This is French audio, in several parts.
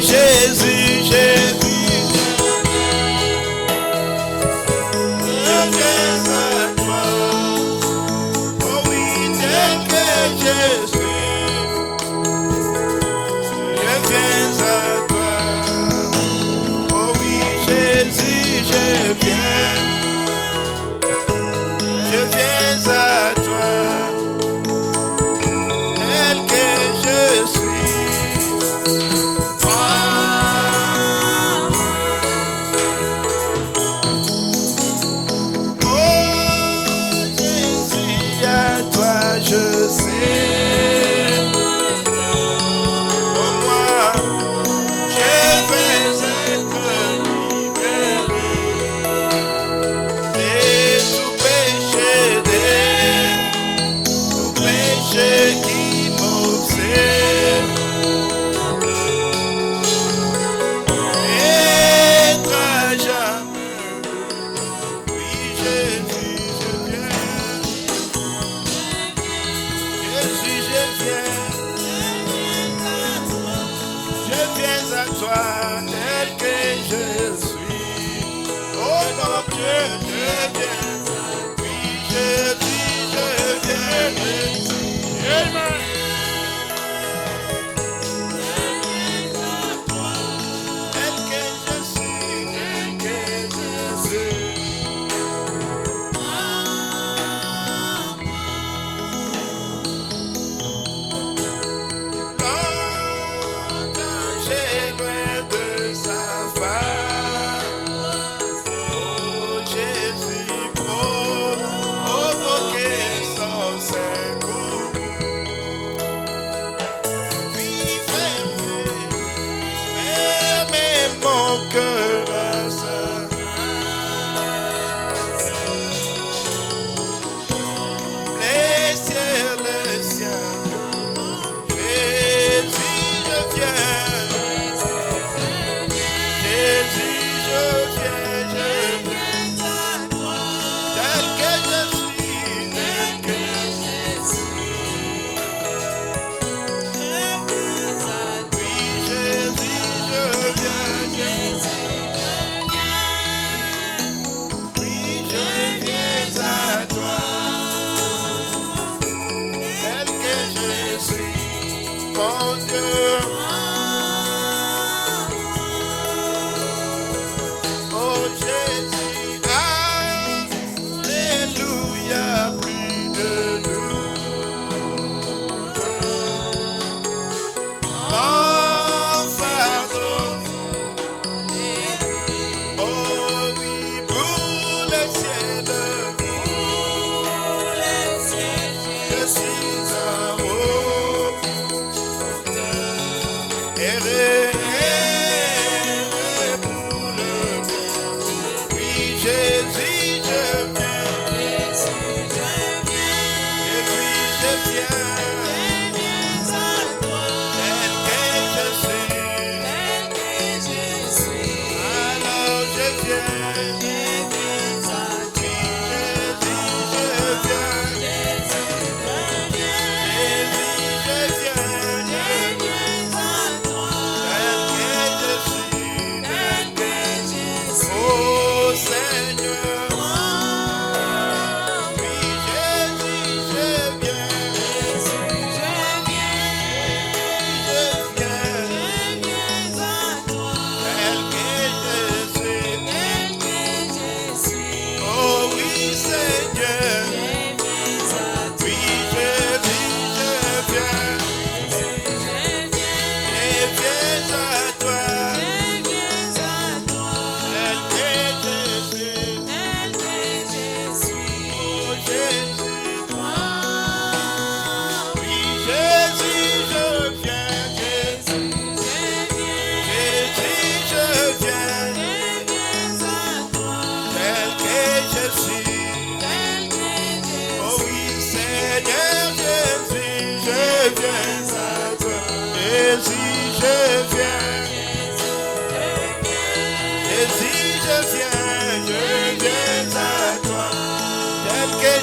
Jésus, Jésus.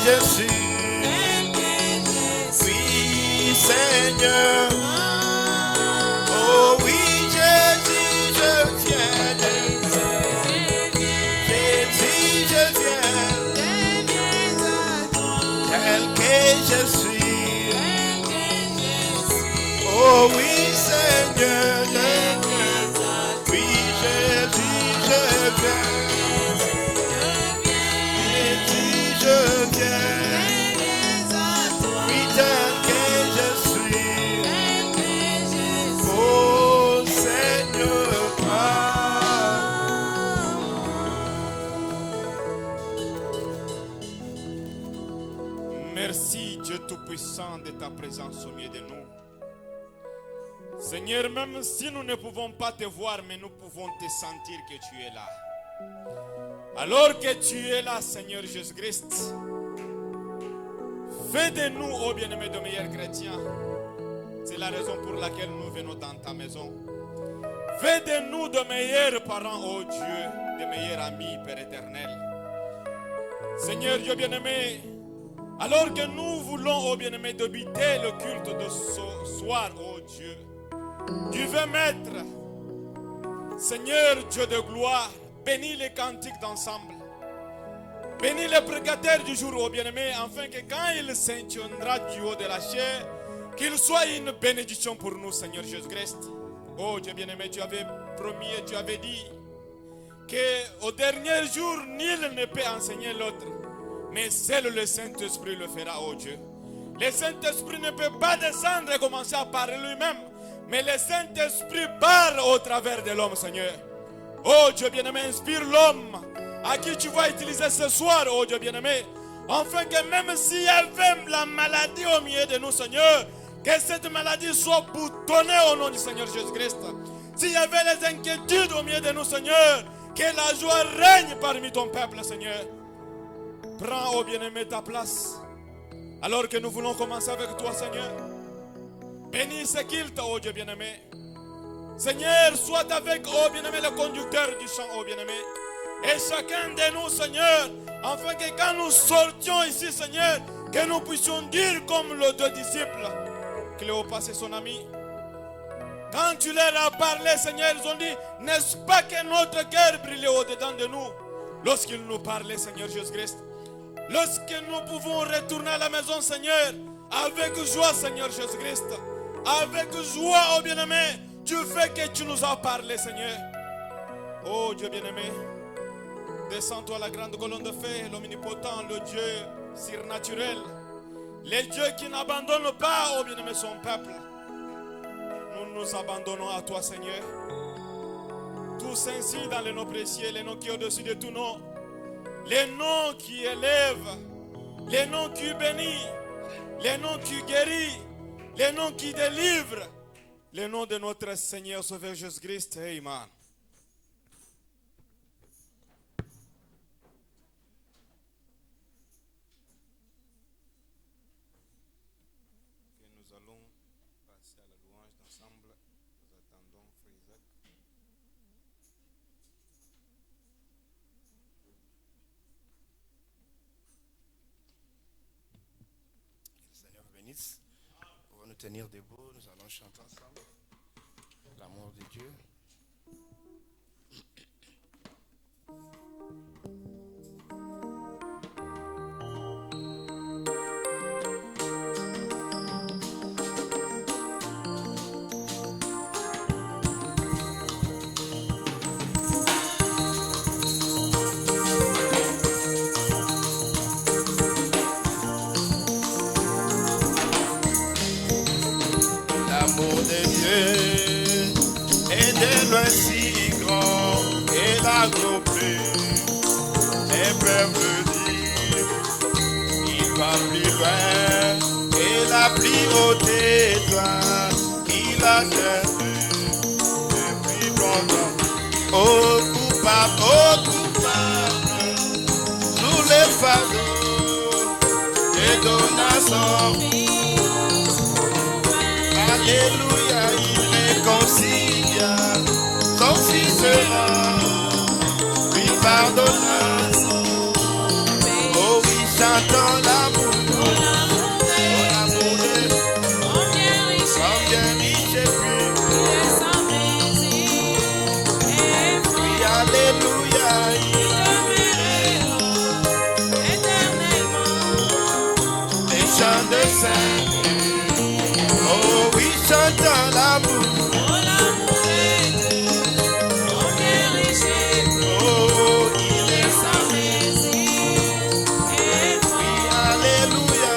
je suis. Oui, Seigneur. Oh oui, Jésus. je suis. Oh oui, Seigneur, je viens. Oui, Jésus, je viens. Jésus, je viens. Oui, tel que je suis. Oh Seigneur, merci Dieu Tout-Puissant de ta présence au milieu de nous. Seigneur, même si nous ne pouvons pas te voir, mais nous pouvons te sentir que tu es là. Alors que tu es là, Seigneur Jésus-Christ, fais de nous, ô bien-aimés, de meilleurs chrétiens. C'est la raison pour laquelle nous venons dans ta maison. Fais de nous de meilleurs parents, ô Dieu, de meilleurs amis, Père éternel. Seigneur Dieu bien-aimé, alors que nous voulons, ô bien-aimé, débuter le culte de ce soir, ô Dieu, tu veux mettre, Seigneur Dieu de gloire, bénis les cantiques d'ensemble. Bénis le prédicateur du jour, ô bien-aimé, afin que quand il s'intiendra du haut de la chair, qu'il soit une bénédiction pour nous, Seigneur Jésus-Christ. Oh Dieu bien-aimé, tu avais promis et tu avais dit qu'au dernier jour, nul ne peut enseigner l'autre, mais seul le Saint-Esprit le fera, oh Dieu. Le Saint-Esprit ne peut pas descendre et commencer à parler lui-même, mais le Saint-Esprit parle au travers de l'homme, Seigneur. Oh Dieu bien-aimé, inspire l'homme à qui tu vas utiliser ce soir, oh Dieu bien-aimé, afin que même s'il y avait la maladie au milieu de nous, Seigneur, que cette maladie soit boutonnée au nom du Seigneur Jésus-Christ. S'il y avait les inquiétudes au milieu de nous, Seigneur, que la joie règne parmi ton peuple, Seigneur. Prends, oh bien-aimé, ta place. Alors que nous voulons commencer avec toi, Seigneur. Bénis ce culte, oh Dieu bien-aimé. Seigneur, sois avec, oh bien-aimé, le conducteur du chant, oh bien-aimé. Et chacun de nous, Seigneur, afin que quand nous sortions ici, Seigneur, que nous puissions dire comme les deux disciples, Cléopas et son ami, quand tu leur as parlé, Seigneur, ils ont dit, n'est-ce pas que notre cœur brillait au-dedans de nous lorsqu'ils nous parlaient, Seigneur Jésus-Christ. Lorsque nous pouvons retourner à la maison, Seigneur, avec joie, Seigneur Jésus-Christ, avec joie, oh bien-aimé, tu fais que tu nous as parlé, Seigneur. Oh Dieu bien-aimé, descends-toi la grande colonne de feu, l'omnipotent, le Dieu surnaturel, le Dieu qui n'abandonne pas, oh bien-aimé, son peuple. Nous nous abandonnons à toi, Seigneur. Tous ainsi dans les noms précieux, les noms qui sont au-dessus de tous noms, les noms qui élèvent, les noms qui bénissent, les noms qui guérissent, les noms qui délivrent, les noms de notre Seigneur Sauveur Jésus-Christ. Amen. Nous allons passer à la louange d'ensemble. Nous attendons Frère Isaac. Que le Seigneur vous bénisse. Pour nous tenir debout, nous allons chanter ensemble l'amour de Dieu. L'amour de Dieu est de loin si grand et la plus est pervenir. Il va plus loin et la plus haute étoile qu'il a cherché depuis longtemps. Oh coupable, sous les fardeaux et donations. Alléluia, il réconcilia son fils lui pardonna. Oh oui, chantons l'amour. Oh l'amour de combien riche et pur. Oui, alléluia, il éternellement. Et saints. Oh oui, chantons l'amour. Oh, il est sans mesure. Oui, alléluia.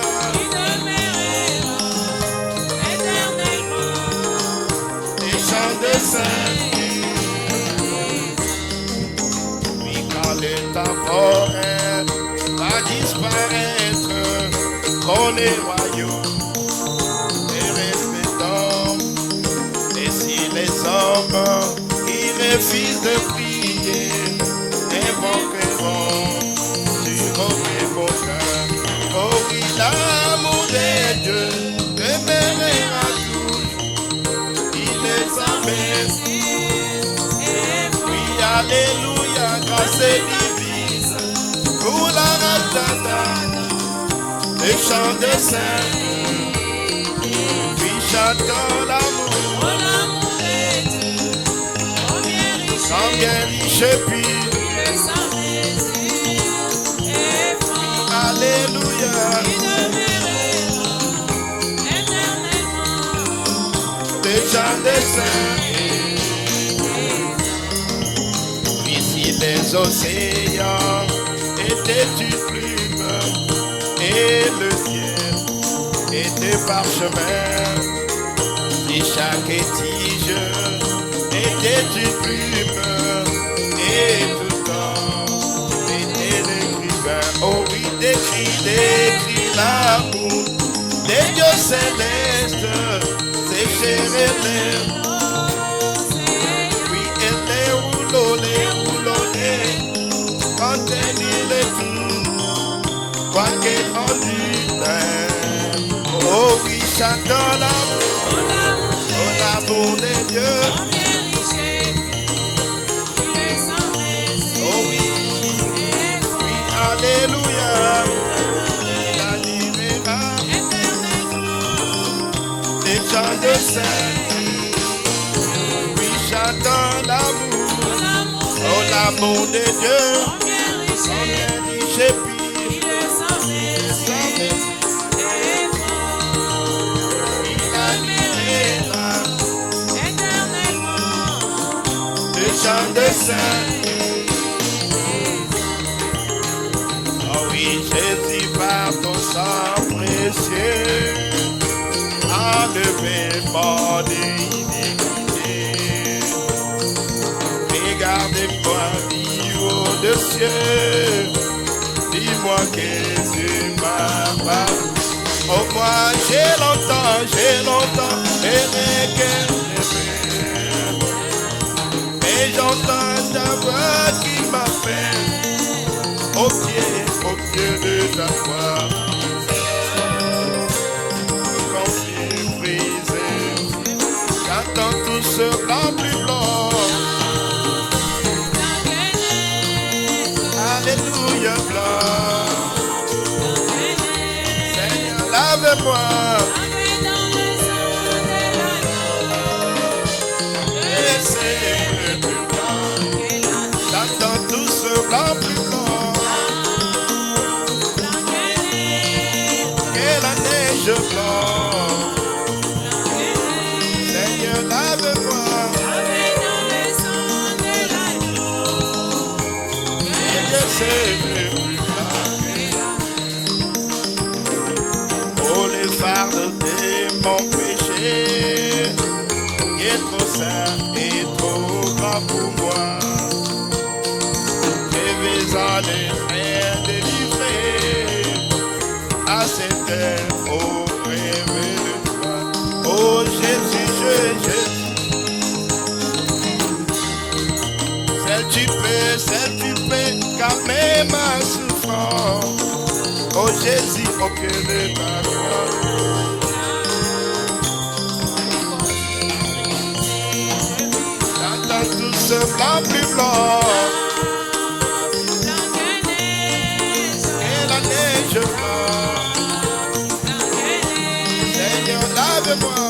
Les chants de saints. Oui, quand le temporel va disparaître, on est royaume et respectant. Et si les hommes qui refusent de prier invoqueront sur mon cœur, oh oui, l'amour de Dieu demeurera toujours. Il est sans mesure. Oui, alléluia, grâce et divine pour la ratata. Les chants de saints, puis chantons l'amour. Sans bien riche et pur. Alléluia. Les chants de saints. Puis si les océans étaient une plume et le ciel était parchemin, si chaque tige était une plume et tout temps était l'écrivain. Oh oui, décrit l'amour des dieux célestes, c'est cher et l'air. Oui, et les rouleaux, contenir les tout, quoi qu'elle en dit. Oh oui, chantons l'amour, oh l'amour des dieux. Oh oui, oui, alléluia. La libéra, les chants de saints. Oui, chantons l'amour, oh l'amour des dieux. Sans bien riche et pur. Chant de saints. Oh oui, Jésus, par ton sang précieux, a levé mon iniquité. Regardez-moi, haut de cieux, dis-moi que tu m'as pas. Oh moi, j'ai longtemps, aimé que et j'entends ta voix qui m'appelle au pied de ta croix. Quand c'est brisé, j'entends tout ce blanc plus blanc. Alléluia blanc. Seigneur, lave-moi. J'entends tout ce blanc plus blanc que la neige blanche. Seigneur, lave-moi. Et je sais plus blanc. Oh, les fardes de mon péché est trop saint et trop grand pour moi. Aller faire délivrer à cette terre au rêve de toi. Oh Jésus, Seul tu peux calmer ma souffrance. Oh Jésus, au cœur de ta gloire. J'entends tout ce blanc plus blanc. Seigneur, lave-moi.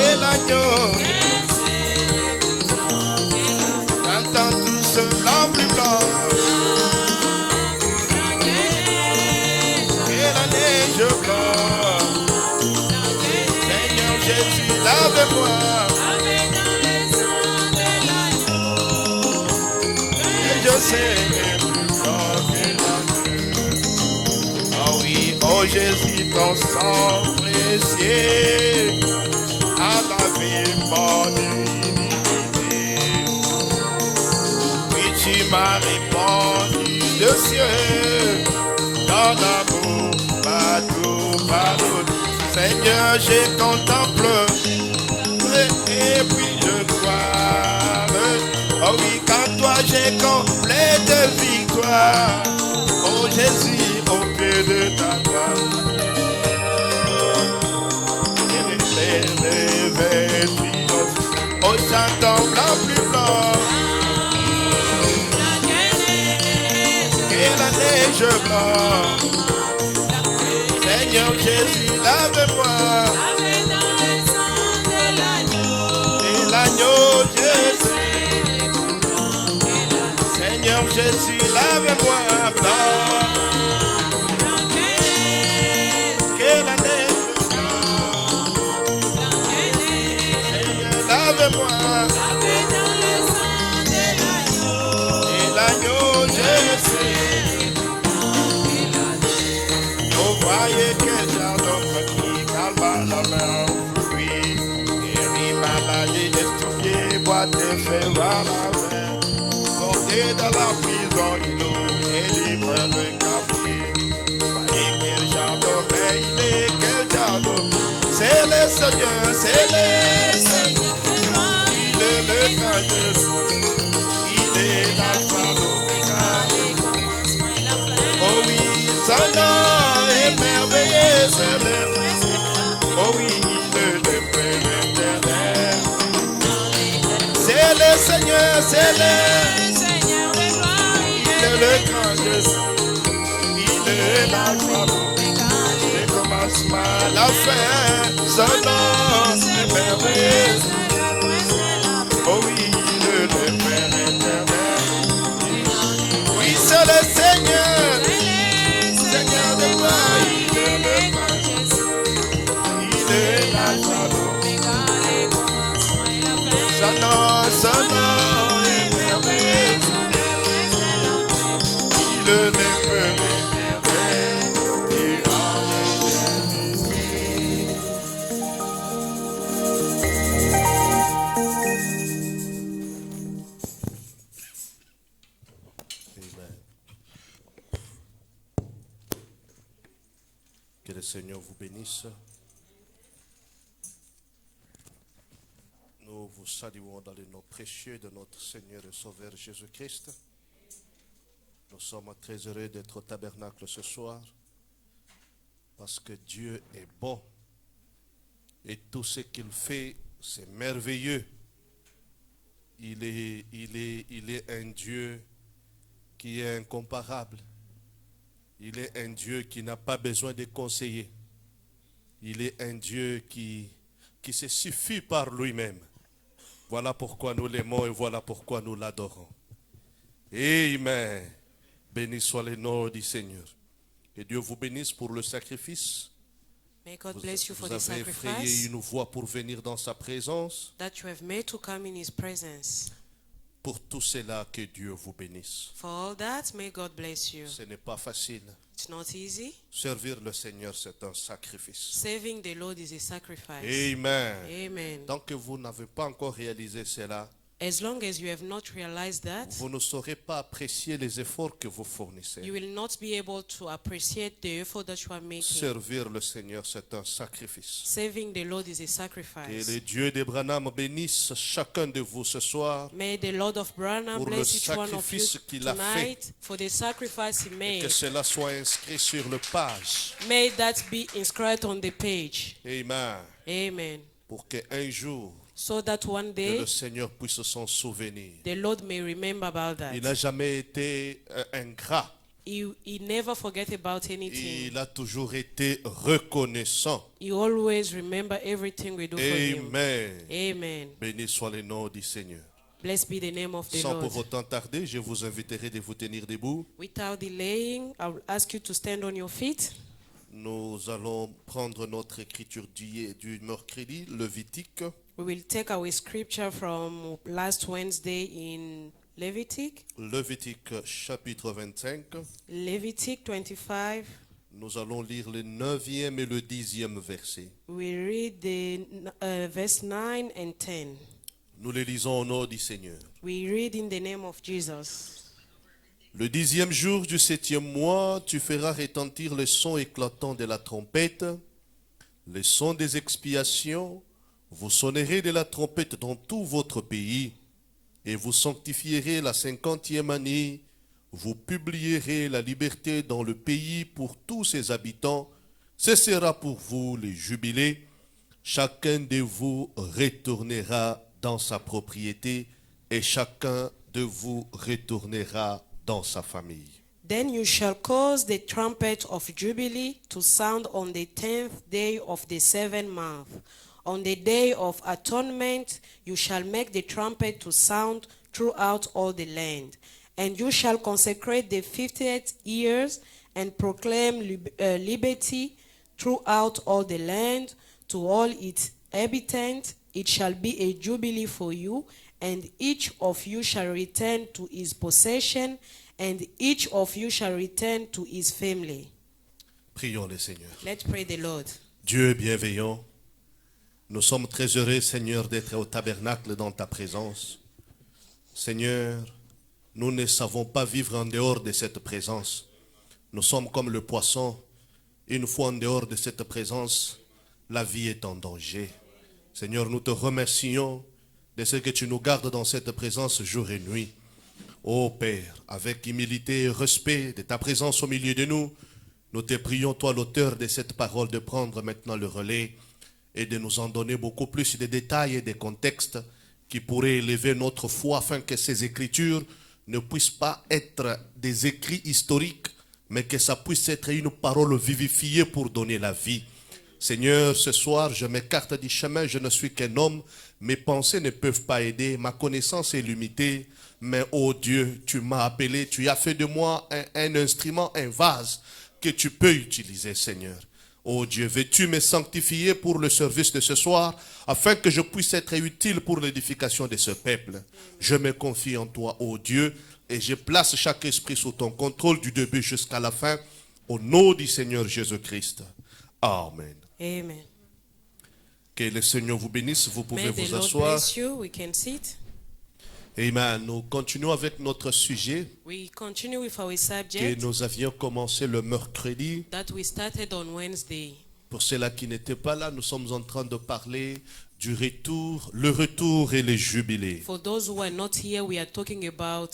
Et l'agneau. J'entends tout ce blanc plus blanc. sais plus fort que l'adieu. Oh oui, oh Jésus, ton sang précieux à la vie mon iniquité. Oui, tu m'as répondu de cieux, dans l'amour, partout, partout. Seigneur, je contemple et puis je crois. Oh oui, quand toi j'ai complet de victoire. Oh Jésus, au pied de ta croix. Oh, j'entends blanc plus blanc et la neige blanche. Seigneur Jésus, lave-moi. Et l'agneau Jésus. Seigneur Jésus, lave-moi blanc. Que la neige blanche. Seigneur, lave-moi. Et l'agneau Jésus. Voyez quel jardin qui calme la mer au fruit. Guérit maladie, estomaqué, boîte de fer à la main. Porté dans la prison, il est libre de café. Voyez quel jardin, mais il est quel jardin. C'est le Seigneur, c'est le Seigneur. Il est le grand Jésus. Il est la femme oh oui, son nom est merveilleux, c'est le oh oui, le Père éternel. C'est le Seigneur, c'est le Seigneur de gloire. Il est le grand Jésus. Il est l'alpha, le commencement, la fin. Son nom est merveilleux. Oh oui, le Père éternel. Oui, c'est le Seigneur. Seigneur de gloire, il est le grand Jésus. Il est l'alpha, son nom est merveilleux. Il est le Père éternel. Amen. Que le Seigneur vous bénisse. Nous vous saluons dans le nom précieux de notre Seigneur et Sauveur Jésus-Christ. Nous sommes très heureux d'être au tabernacle ce soir parce que Dieu est bon et tout ce qu'il fait, c'est merveilleux. Il est un Dieu qui est incomparable. Il est un Dieu qui n'a pas besoin de conseillers. Il est un Dieu qui se suffit par lui-même. Voilà pourquoi nous l'aimons et voilà pourquoi nous l'adorons. Amen. Béni soit le nom du Seigneur. Que Dieu vous bénisse pour le sacrifice. May God bless you for Vous the avez frayé sacrifice une voie pour venir dans sa présence. that you have made to come in His presence. Pour tout cela, que Dieu vous bénisse. For all that, may God bless you. Ce n'est pas facile. It's not easy. Servir le Seigneur, c'est un sacrifice. Saving the Lord is a sacrifice. Amen. Amen. Tant que vous n'avez pas encore réalisé cela, As long as you have not realized that, vous ne saurez pas apprécier les efforts que vous fournissez. you will not be able to appreciate the effort that you are making. Servir le Seigneur, c'est un sacrifice. Saving the Lord is a Que sacrifice. le Dieu d'Abraham bénisse chacun de vous ce soir. May the Lord of Branham Pour le bless each one of you sacrifice qu'il a tonight for the sacrifice He Et made. que cela soit inscrit sur le page. May that be inscribed on the page. Amen. Amen. Pour qu'un jour, So that one que day le Seigneur puisse s'en souvenir. the Lord may remember about that. Il n'a jamais été ingrat. He never forget about anything. Il a toujours été reconnaissant. He always remember everything we do for Him. Amen. Amen. Béni soit le nom du Seigneur. Blessed be the name of the Sans Lord. pour autant tarder, je vous inviterai de vous tenir debout. Without delaying, I will ask you to stand on your feet. Nous allons prendre notre écriture du mercredi, Lévitique. We will take our scripture from last Wednesday in Lévitique chapitre 25. Leviticus 25. Nous allons lire le 9e et le 10e verset. We read the verse 9 and 10. Nous les lisons au nom du Seigneur. We read in the name of Jesus. Le 10e jour du 7e mois, tu feras retentir le son éclatant de la trompette, le son des expiations. Vous sonnerez de la trompette dans tout votre pays, et vous sanctifierez la 50e année. Vous publierez la liberté dans le pays pour tous ses habitants. Ce sera pour vous les jubilés. Chacun de vous retournera dans sa propriété, et chacun de vous retournera dans sa famille. Then you shall cause the trumpet of Jubilee to sound on the 10th day of the 7th month. On the day of atonement you shall make the trumpet to sound throughout all the land. And you shall consecrate the 50th years and proclaim liberty throughout all the land to all its inhabitants. It shall be a jubilee for you, and each of you shall return to his possession, and each of you shall return to his family. Prions le Seigneur. Let's pray the Lord. Dieu bienveillant, nous sommes très heureux, Seigneur, d'être au tabernacle dans ta présence. Seigneur, nous ne savons pas vivre en dehors de cette présence. Nous sommes comme le poisson. Une fois en dehors de cette présence, la vie est en danger. Seigneur, nous te remercions de ce que tu nous gardes dans cette présence jour et nuit. Ô Père, avec humilité et respect de ta présence au milieu de nous, nous te prions, toi l'auteur de cette parole, de prendre maintenant le relais et de nous en donner beaucoup plus de détails et de contextes qui pourraient élever notre foi afin que ces écritures ne puissent pas être des écrits historiques, mais que ça puisse être une parole vivifiée pour donner la vie. Seigneur, ce soir, je m'écarte du chemin, je ne suis qu'un homme, mes pensées ne peuvent pas aider, ma connaissance est limitée, mais oh Dieu, tu m'as appelé, tu as fait de moi un instrument, un vase que tu peux utiliser, Seigneur. Oh Dieu, veux-tu me sanctifier pour le service de ce soir, afin que je puisse être utile pour l'édification de ce peuple. Je me confie en toi, oh Dieu, et je place chaque esprit sous ton contrôle du début jusqu'à la fin, au nom du Seigneur Jésus-Christ. Amen. Amen. Que le Seigneur vous bénisse, vous pouvez May the vous Lord asseoir. bless you. We can sit. Amen. Nous continuons avec notre sujet We continue with our que subject nous avions commencé le mercredi. that we started on Wednesday. Pour ceux-là qui n'étaient pas là, nous sommes en train de parler du retour, le retour et les jubilés. For those who are not here, we are talking about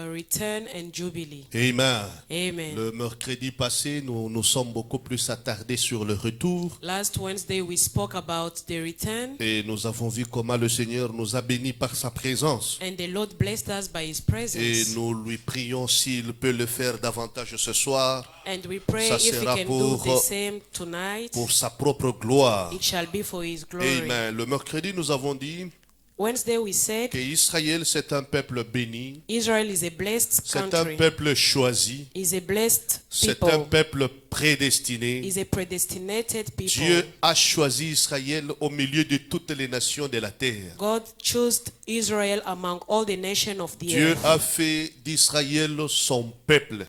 return and jubilee. Amen. Amen. Le mercredi passé, nous sommes beaucoup plus attardés sur le retour Last Wednesday, we spoke about the return, et nous avons vu comment le Seigneur nous a bénis par sa présence. and the Lord blessed us by His Et presence. nous lui prions s'il peut le faire davantage ce soir And we pray Ça if He sera can pour- do the same tonight, pour sa propre gloire. it shall be for His glory. Amen. Le mercredi, nous avons dit Wednesday, we said que Israël, c'est un peuple béni, Israel is a blessed c'est un country, peuple choisi, is a blessed c'est un people, peuple prédestiné. is a predestinated people. Dieu a choisi Israël au milieu de toutes les nations de la terre. God chose Israel among all the nations of the Dieu earth. a fait d'Israël son peuple.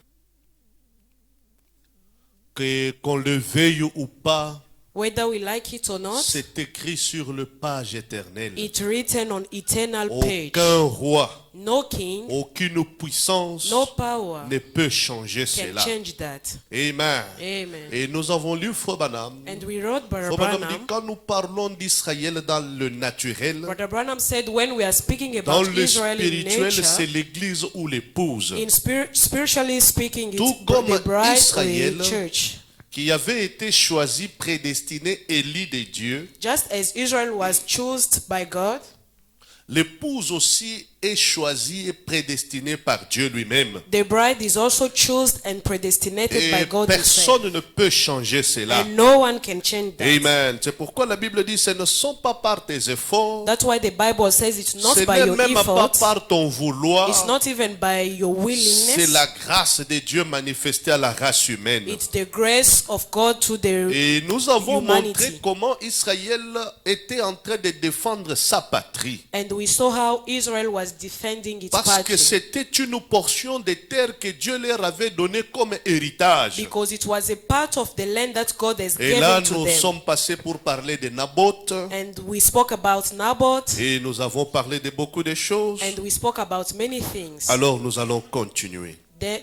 Que qu'on le veuille ou pas, Whether we like it or not, c'est écrit sur le page éternel. it's written on eternal page. Aucun roi, No king, aucune puissance no power ne peut changer can cela. change that. Amen. Amen. Et nous avons lu Frère Branham. And we wrote Brother Frère Branham dit, Branham. quand nous parlons d'Israël dans le naturel, Brother Branham said when we are speaking dans about le Israel in spirituel, c'est nature, l'église ou l'épouse in spiritually speaking, Tout it's comme the bride Israël, or the church. qui avait été choisi, prédestiné, élu de Dieu. Just as Israel was chosen by God, L'épouse aussi est choisie et prédestinée par Dieu lui-même. the bride is also chosen and predestinated by Et God himself. personne ne peut changer cela. And no one can change that. Amen. C'est pourquoi la Bible dit, ce ne sont pas par tes efforts, That's why the Bible says it's not ce by n'est your même pas effort, par ton vouloir, it's not even by your c'est willingness, la grâce de Dieu manifestée à la race humaine. it's the grace of God to the Et nous avons humanity. montré comment Israël était en train de défendre sa patrie. and we saw how Israel was defending its Parce que patrie. c'était une portion de terre que Dieu leur avait donnée comme héritage. Because it was a part of the land that God has Et là, given to nous them. sommes passés pour parler de Naboth. And we spoke about Naboth. Et nous avons parlé de beaucoup de choses. And we spoke about many things. Alors, nous allons continuer.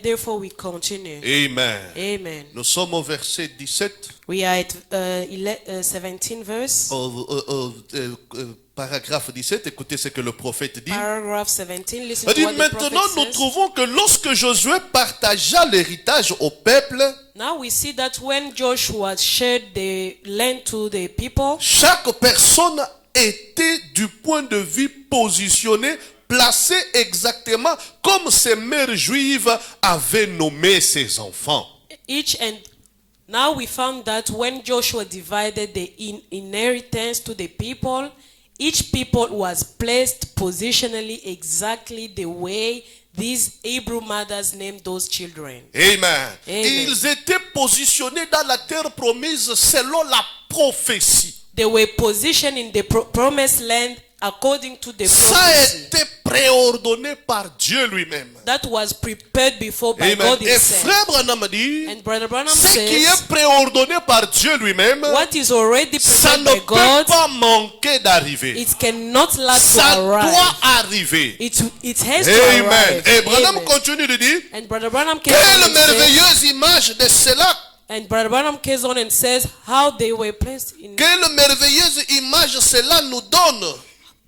Therefore, we continue. Amen. Amen. Nous sommes au verset 17. We are at 17 verse. Paragraphe 17, écoutez ce que le prophète dit. Paragraph 17. Listen Il to dit, what the maintenant, prophet nous says. trouvons que lorsque Josué partagea l'héritage au peuple, Now we see that when Joshua shared the land to the people, chaque personne était du point de vue positionné, placé exactement comme ses mères juives avaient nommé ses enfants. now we found that when Joshua divided the inheritance to the people, each people was placed positionally exactly the way these Hebrew mothers named those children. Amen. Amen. Ils étaient positionnés dans la terre promise selon la prophétie. They were positioned in the promised land according to the Ça a prophecy. été préordonné par Dieu lui-même. That was prepared before by Amen. God Et himself. frère Branham dit, And Brother Branham ce qui says, est préordonné par Dieu lui-même, what is already ça prepared ne by peut God, pas manquer d'arriver. it cannot lack to Ça doit arrive. arriver. It has to Amen. arrive. Et Branham Amen. continue de dire, And Brother Branham came quelle on and said, merveilleuse image de cela. and Brother Branham came on and says how they were placed in. Quelle merveilleuse image cela nous donne.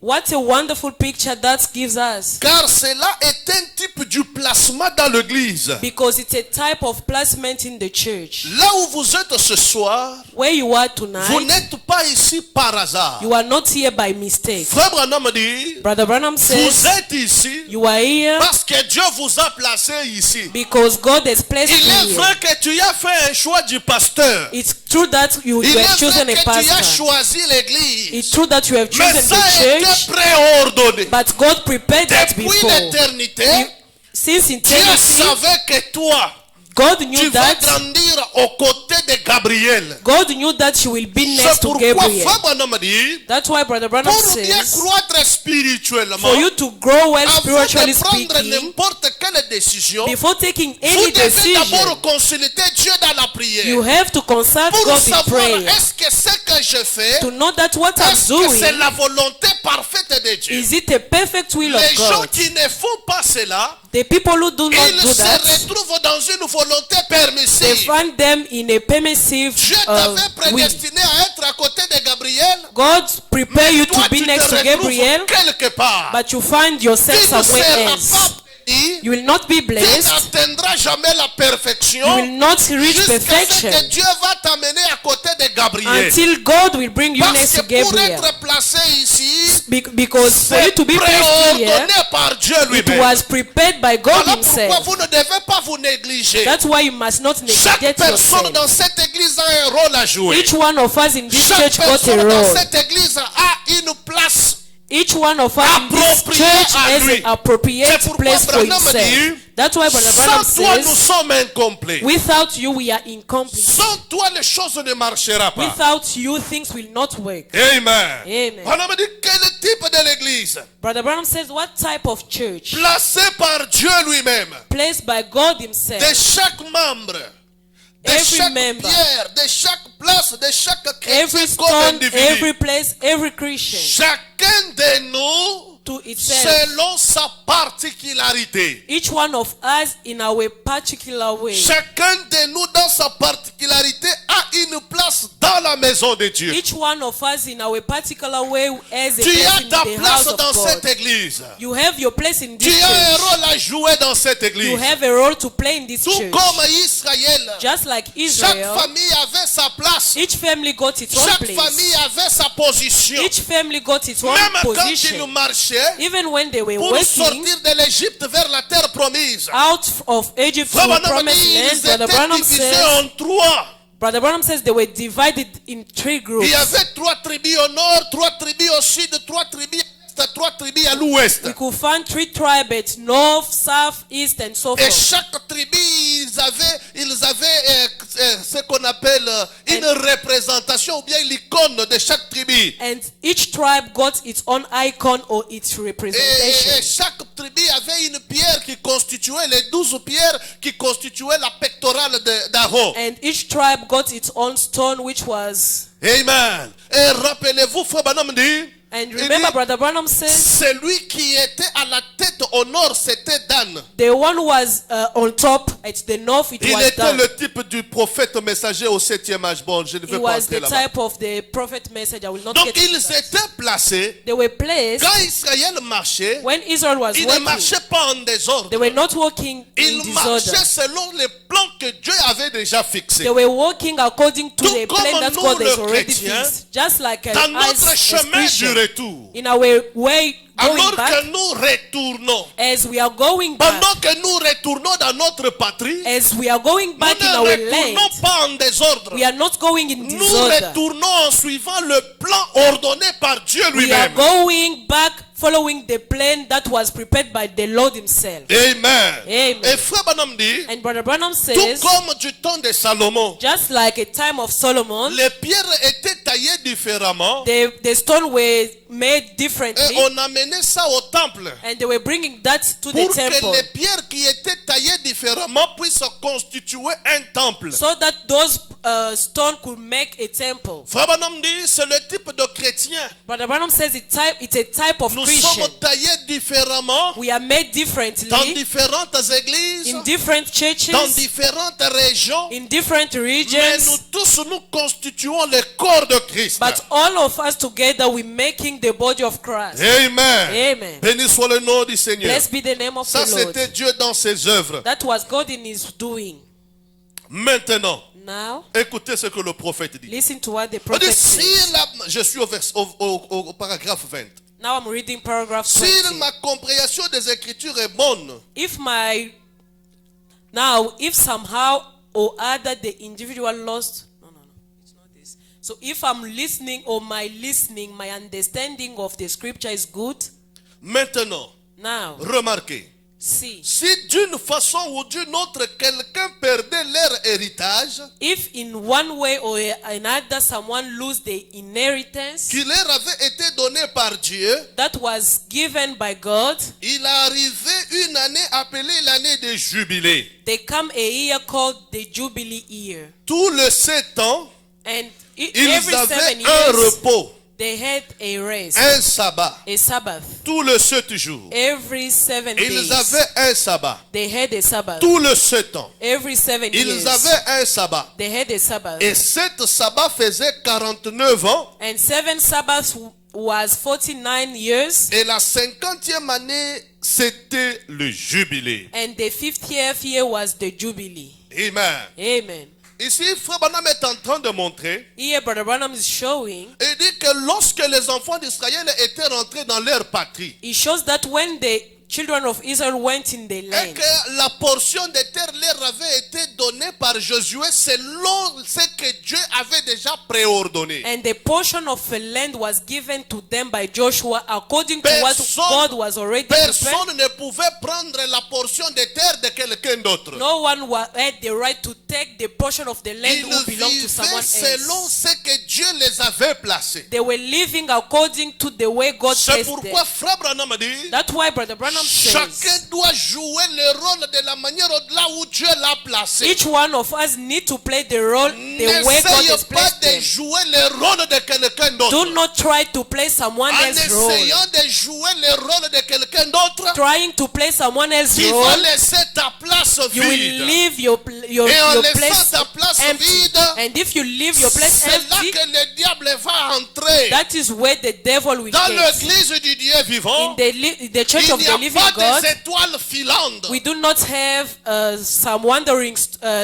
What a wonderful picture that gives us. Car cela est un type du placement dans l'église. Because it's a type of placement in the church. Là où vous êtes ce soir, Where you are vous tonight, n'êtes pas ici par hasard. you are not here by mistake. Frère Branham dit, Brother Branham vous says êtes ici you are here parce que Dieu vous a placé ici. because God has placed Il est you vrai here. que tu as fait un choix du pasteur. It's true that you Il have est chosen vrai a que tu as pastor. choisi l'église. It's true that you have Mais chosen ça a the été church, préordonné. but God prepared that Depuis before. l'éternité, Since Dieu eternity, savait que toi, God tu knew vas that. grandir aux côtés de Gabriel. God knew that you will be next C'est to pourquoi Gabriel. Frère Branham dit, That's why Brother Branham pour bien says, croître spirituellement, for you to grow well avant spiritually de prendre speaking, n'importe quelle décision, before taking vous any devez decision, d'abord consulter Dieu dans la prière. you have to consult Pour God in savoir prayer est-ce que ce que je fais, to know that what I'm est-ce que c'est doing, la volonté parfaite de Dieu. is it a perfect will of Les gens God? qui ne font pas cela, The people who do not ils do se that, retrouvent dans une volonté they permissive. find them in a permissive Dieu t'avait will. prédestiné à être à côté de Gabriel. God prepare you Toi, to be tu next te to retrouves Gabriel, quelque part. but you find yourself Tu ne somewhere seras else. pas béni. You will not be Tu blessed. n'atteindras jamais la You perfection will not reach jusqu'à ce perfection que Dieu va t'amener à côté de Gabriel. until God will bring you Parce next que to pour Gabriel. être placé ici, Because for you c'est to be placed here, préordonné par Dieu it lui-même. was prepared by God Voilà pourquoi himself. vous ne devez pas vous négliger. That's why you must not Chaque neglect personne yourself. dans cette église a un rôle à jouer. Each one of us in this Chaque church got a personne dans role. cette église a une place. Each one of us in this Approprié church à has lui. an appropriate C'est pourquoi place for Branham himself. dit, That's why Brother Branham Sans toi, nous says, sommes incomplets. without you we are incomplete. Sans toi, les choses ne marcheront pas. Without you things will not work. Amen. Amen. Branham dit quel type de l'église? Brother Branham says, what type of church? Placé par Dieu lui-même. Placed by God De himself. chaque membre. De Every chaque member. pierre. De chaque place. De chaque chrétien Every comme stone, individu. every place, every Christian Chacun de nous to itself. selon sa particularité. Each one of us in our particular way. Chacun de nous dans sa particularité a une place dans la maison de Dieu. Each one of us in our particular way has a Tu place as in ta the place house dans of cette God. église. You have your place in Tu this as un church. rôle à jouer dans cette You église. have a role to play in this Tout church. comme Israël. Just like Chaque Israel, famille avait sa place. each family got its own Chaque place. famille avait sa position. Each family got its own Même quand ils position. marchaient Even when they were pour working sortir de l'Égypte vers la terre promise. out of Egypt to Frère the Branham promised dit, land, ils Brother étaient Branham divisés says, en trois. Brother Branham says they were divided in three groups. Il y avait 3 tribus au nord, 3 tribus au sud, 3 tribus à l'est, 3 tribus à l'ouest. We could find three tribes at north, south, east, and so Et forth. chaque tribu, ils avaient ce qu'on appelle une représentation représentation ou bien l'icône de chaque tribu. And each tribe got its own icon or its Et representation. chaque tribu avait une pierre qui constituait les 12 pierres qui constituaient la pectorale d'Aaron. And each tribe got its own stone, which was. Amen. Et rappelez-vous, Frère Branham dit, And il remember, dit, Brother Branham says, celui qui était à la tête au nord, c'était Dan. the one who was on top at the north, it Il was était Dan. le type du prophète messager au 7e âge. Bon, je ne He vais pas was entrer the là-bas. type of the prophet message. I will not Donc, get into ils that. étaient placés. They were placed Quand Israël marchait, when Israel was il ne working. marchait pas en désordre. They were not walking in Il disorder. marchait selon les plans que Dieu avait déjà fixés. They were walking according to Tout the plan comme that nous, God has les already chrétiens, fixed. Just like Dans notre as chemin du Christians, retour, in our way alors going back, que nous retournons, as we are going back, pendant que nous retournons dans notre patrie, as we are going nous back in ne our retournons land, pas en désordre. we are not going in Nous disorder. retournons en suivant le plan ordonné par Dieu We are lui-même. going back following the plan that was prepared by the Lord himself. Amen. Amen. Et Frère Branham dit, And Brother Branham tout says, comme du temps de Salomon, just like a time of Solomon, les pierres étaient taillées différemment the stone were made et differently, on amenait ça au temple and they were bringing that to the pour que temple, les pierres qui étaient taillées différemment puissent constituer un temple. so that those stone could make a temple. Frère Branham dit, c'est le type de chrétien. Brother Branham says it's a type of Nous Christian. sommes taillés différemment We are made differently dans différentes églises, in different dans churches, différentes régions, in different mais nous regions, tous nous constituons le corps de Christ. but all of us together we're making the body of Christ. Amen. Amen. Béni soit le nom du Seigneur. Blessed be the name of Ça, the Lord. c'était Dieu dans ses œuvres. That was God in his doing. Maintenant, Now, écoutez ce que le prophète dit. listen to what the On dit, prophet si says. je suis au paragraphe 20. Now I'm reading paragraph Si 20. ma compréhension des Écritures est bonne, If somehow or other the individual lost, no, it's not this. So if I'm listening or my understanding of the scripture is good, maintenant, now, remarquez. see, Si d'une façon ou d'une autre, quelqu'un perdait leur héritage if in one way or another someone lose the inheritance qui leur avait été donné par Dieu, that was given by God, il arrivait une année appelée l'année des jubilés. they come a year called the Jubilee year. Tous les 7 ans, And ils every 7 avaient un years, repos, they had a rest, un sabbat. a Sabbath. Tous les 7 jours, Every 7 ils days, avaient un sabbat. they had a Sabbath. Tous les 7 ans, Every 7 ils years, avaient un sabbat. they had a Sabbath. Et 7 sabbats faisaient 49 ans. And 7 Sabbaths was 49 years. Et la 50e année, c'était le jubilé. And the 50th year was the Jubilee. Amen. Amen. Ici, Frère Branham est en train de montrer, Here, Brother Branham is showing, il dit que lorsque les enfants d'Israël étaient rentrés dans leur patrie, it shows that when the children of Israel went in the et land, que la portion de terre leur avait été donnée par Josué selon ce que Dieu avait déjà préordonné. and the portion of the land was given to them by Joshua according to what God was already prepared. Personne ne pouvait prendre la portion de terre de quelqu'un d'autre. No one had the right to take the portion of the land Ils who belonged to someone vivaient selon else. ce que Dieu les avait placés. They were living according to the way God C'est placed them. pourquoi Frère Branham dit, That's why Brother Branham chacun says, doit jouer le rôle de la manière là où Dieu l'a placé. each one of us need to play the role the way God has N'essayez pas placed de them. jouer le rôle de quelqu'un Do d'autre. not try to play someone En else's role. essayant de jouer le rôle de quelqu'un d'autre, Trying to play someone else's tu vas role, laisser ta place you will vide. leave your Et en laissant place ta place empty. vide, And if you leave your place c'est là empty, que le diable va entrer. that is where the devil will Dans get. l'église du Dieu vivant, In the church il of n'y the a living pas God, des étoiles filantes. we do not have some wandering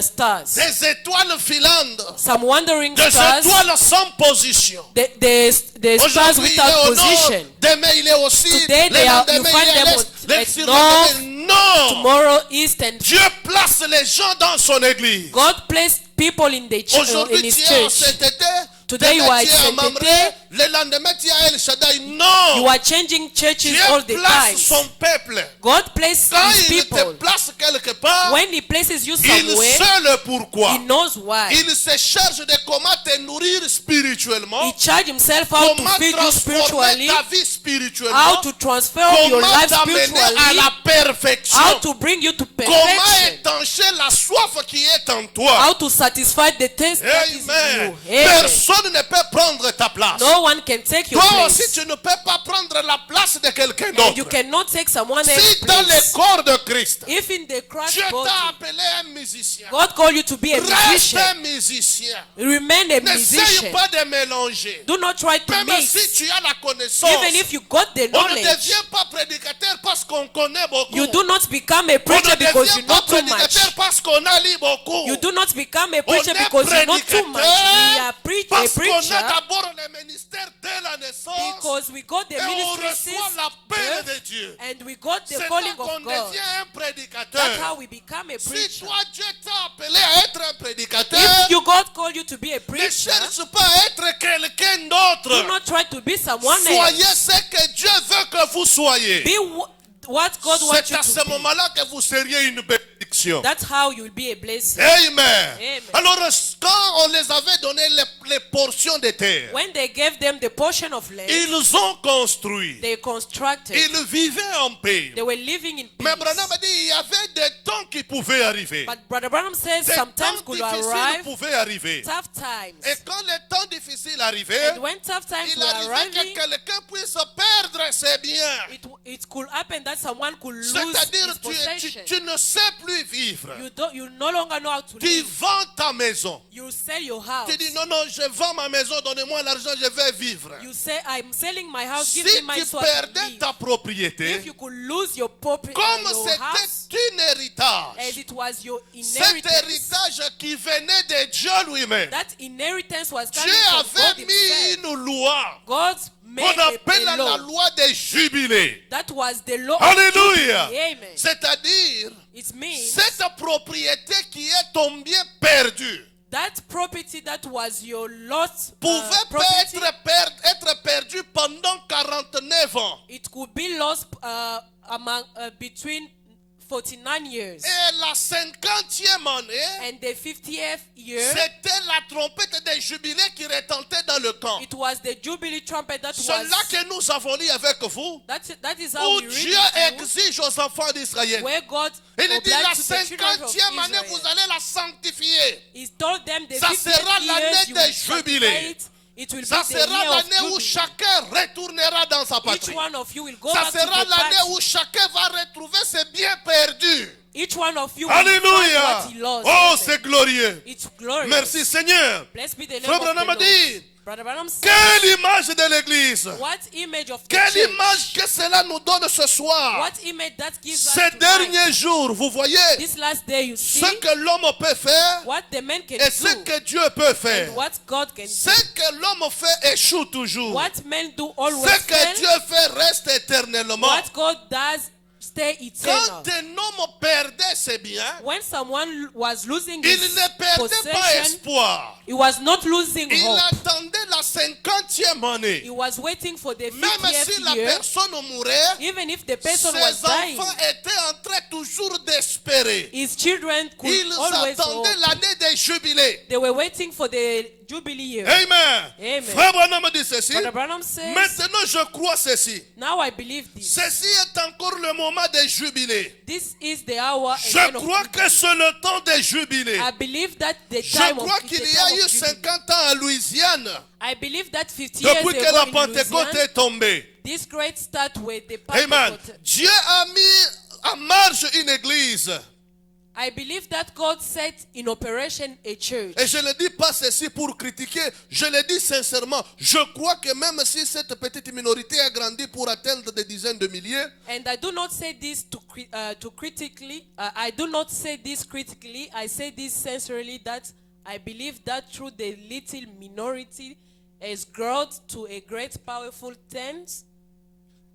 stars. Des étoiles filantes. Some wandering Des stars. étoiles sans position. The stars Aujourd'hui, il without est au position. nord, demain il est au sud, Today le they are- lendemain you find il est à them l'est, at le surlendemain, north, non. Tomorrow, east, and Dieu place les gens dans son église. God placed people in the in Aujourd'hui, His tiens, church. cet été, Today you are Demain, tu es à Mamre, Saint-Étienne. le lendemain tu es à El Shaddai. Non. You are changing churches all Dieu the place time. son peuple. God places Quand his il te people. place quelque part, When he places you il somewhere, sait le pourquoi. he knows why. Il se charge de comment te nourrir spirituellement, He charged himself how to comment feed you transformer spiritually, ta vie spirituellement, how to transfer your comment life t'amener à spiritually, la perfection, how to bring you to comment perfection, étancher la soif qui est en toi. how to satisfy the taste that is in Amen. you. Amen. Personne ne peut prendre ta place. No one can take your Toi aussi, place. tu ne peux pas prendre la place de quelqu'un And you d'autre. cannot take someone else's Si dans le place. corps de Christ, If in the Christ Dieu body, t'a appelé un musicien, God called you to be a reste musician, un musicien. remain a N'essaye musician. pas de mélanger. Do not try to Même mix. si tu as la connaissance, Even if you got the on ne knowledge, devient pas prédicateur parce qu'on connaît beaucoup. you do not become a On preacher ne because devient you know pas too much. prédicateur parce qu'on a lu beaucoup. You do not become a On preacher est because you know too much. We are prédicateur a parce qu'on preacher a d'abord le ministère dès la naissance because we got the et on ministry reçoit since l'appel birth de Dieu. and we got the C'est calling là qu'on of God. devient un That's prédicateur. how we become a Si preacher. toi Dieu t'a appelé à être un prédicateur, If you God called you to be a ne preacher, cherche pas à être quelqu'un d'autre. do not try to be someone Soyez else. ce que Dieu veut que vous soyez. Be what God wants C'est you à ce to be. moment-là que vous seriez une bénédiction. That's how you will be a blessing. Amen. Amen. Alors, quand on les avait donné les portions de terre, When they gave them the portion of land, ils ont construit. they constructed. Ils vivaient en paix. They were living in Mais peace. Branham a dit il y avait des temps qui pouvaient arriver. But Brother Branham says Des sometimes temps could difficiles arrive pouvaient arriver. tough times. Et quand les temps difficiles arrivaient, And when tough times il were arrivait que arriving, quelqu'un puisse perdre ses biens. it could happen that someone could lose C'est-à-dire, his possession. tu ne sais plus vivre. You no longer know how to Tu live. vends ta maison. You sell your house. Tu dis non, non, je vends ma maison, donnez-moi l'argent, je vais vivre. You say, I'm selling my house, Si give me my tu so I can perdais live. ta propriété, If you could lose your property, comme your house, c'était un héritage, as it was your cet inheritance, héritage qui venait de Dieu lui-même, that inheritance was coming Dieu from God avait mis himself. une loi God qu'on made appelle a la law. loi des jubilés. That was the law. of Alléluia. Jubilee. Amen. C'est-à-dire, It means cette propriété qui est ton bien perdu that property that was your lost pouvait property, être perdu pendant 49 ans. it could be lost between 49 years Et la 50e année, and the 50th year. c'était la trompette des jubilés qui retentait dans le camp. It was the Jubilee trumpet that C'est là was. que nous avons lu avec vous, That is how où we Dieu read it, exige aux enfants d'Israël. where God Il dit la obliged to the children of 50e année, vous Israel. allez la sanctifier. He told them the Ça 50th sera l'année years you des will jubilés. sanctify it. It will Ça be the sera year of l'année où Jubilee. chacun retournera dans sa Each patrie. one of you will go Ça back to sera the l'année party. où chacun va retrouver ses biens perdus. Each one of you will find Alléluia. what he lost. Oh, Amen. c'est glorieux. It's glorious. Merci Seigneur. Blessed be the name Frère of the Branham a Lord. dit, Brother Branham said, quelle image de l'église. what image of the Quelle church? image que cela nous donne ce soir. What image that gives us Ces tonight? derniers jours, vous voyez, This last day you see ce que l'homme peut faire what the man can et ce do que Dieu peut faire. and what God can Ce do. que l'homme fait échoue toujours. What men do always Ce que fail, Dieu fait reste éternellement. what God does stay eternal. Quand un homme perdait ses biens, When someone was losing il his ne perdait pas possession, espoir. he was not losing Il hope. attendait la 50e année. He was waiting for the Même 50th si la year. personne mourait, Even if the person ses was dying, enfants étaient en train toujours d'espérer. his children could Ils always hope. attendaient l'année des jubilés. They were waiting for the Jubilee year. Amen. Amen. Frère Branham dit ceci. Brother Branham says, Maintenant, je crois ceci. now I believe this. Ceci est encore le moment des jubilés. This is the hour Je again of crois que c'est le temps des jubilés. I believe that the Je time crois of qu'il the y a time eu of Jubilee. 50 ans à Louisiane, I believe that 50 years depuis que la ago in Pentecôte Louisiana, est tombée. this great start with the Amen. Pentecost. Dieu a mis en marche une église. I believe that God set in operation a church. Et je ne dis pas ceci pour critiquer, je le dis sincèrement. Je crois que même si cette petite minorité a grandi pour atteindre des dizaines de milliers, And I do not say this to critically. I do not say this critically. I say this sincerely that I believe that through the little minority has grown to a great powerful tent.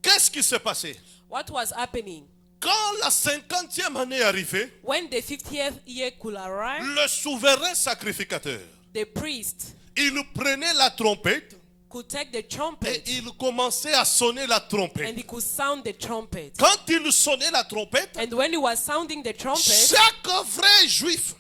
qu'est-ce qui s'est passé? What was happening? Quand la 50e année est arrivée, When the 50th year could arrive, le souverain sacrificateur the priest il prenait la trompette could take the et trumpet il commençait à sonner la and trompette. he could sound the trumpet. Quand il sonnait la trompette, And when he was sounding the trumpet, chaque vrai juif,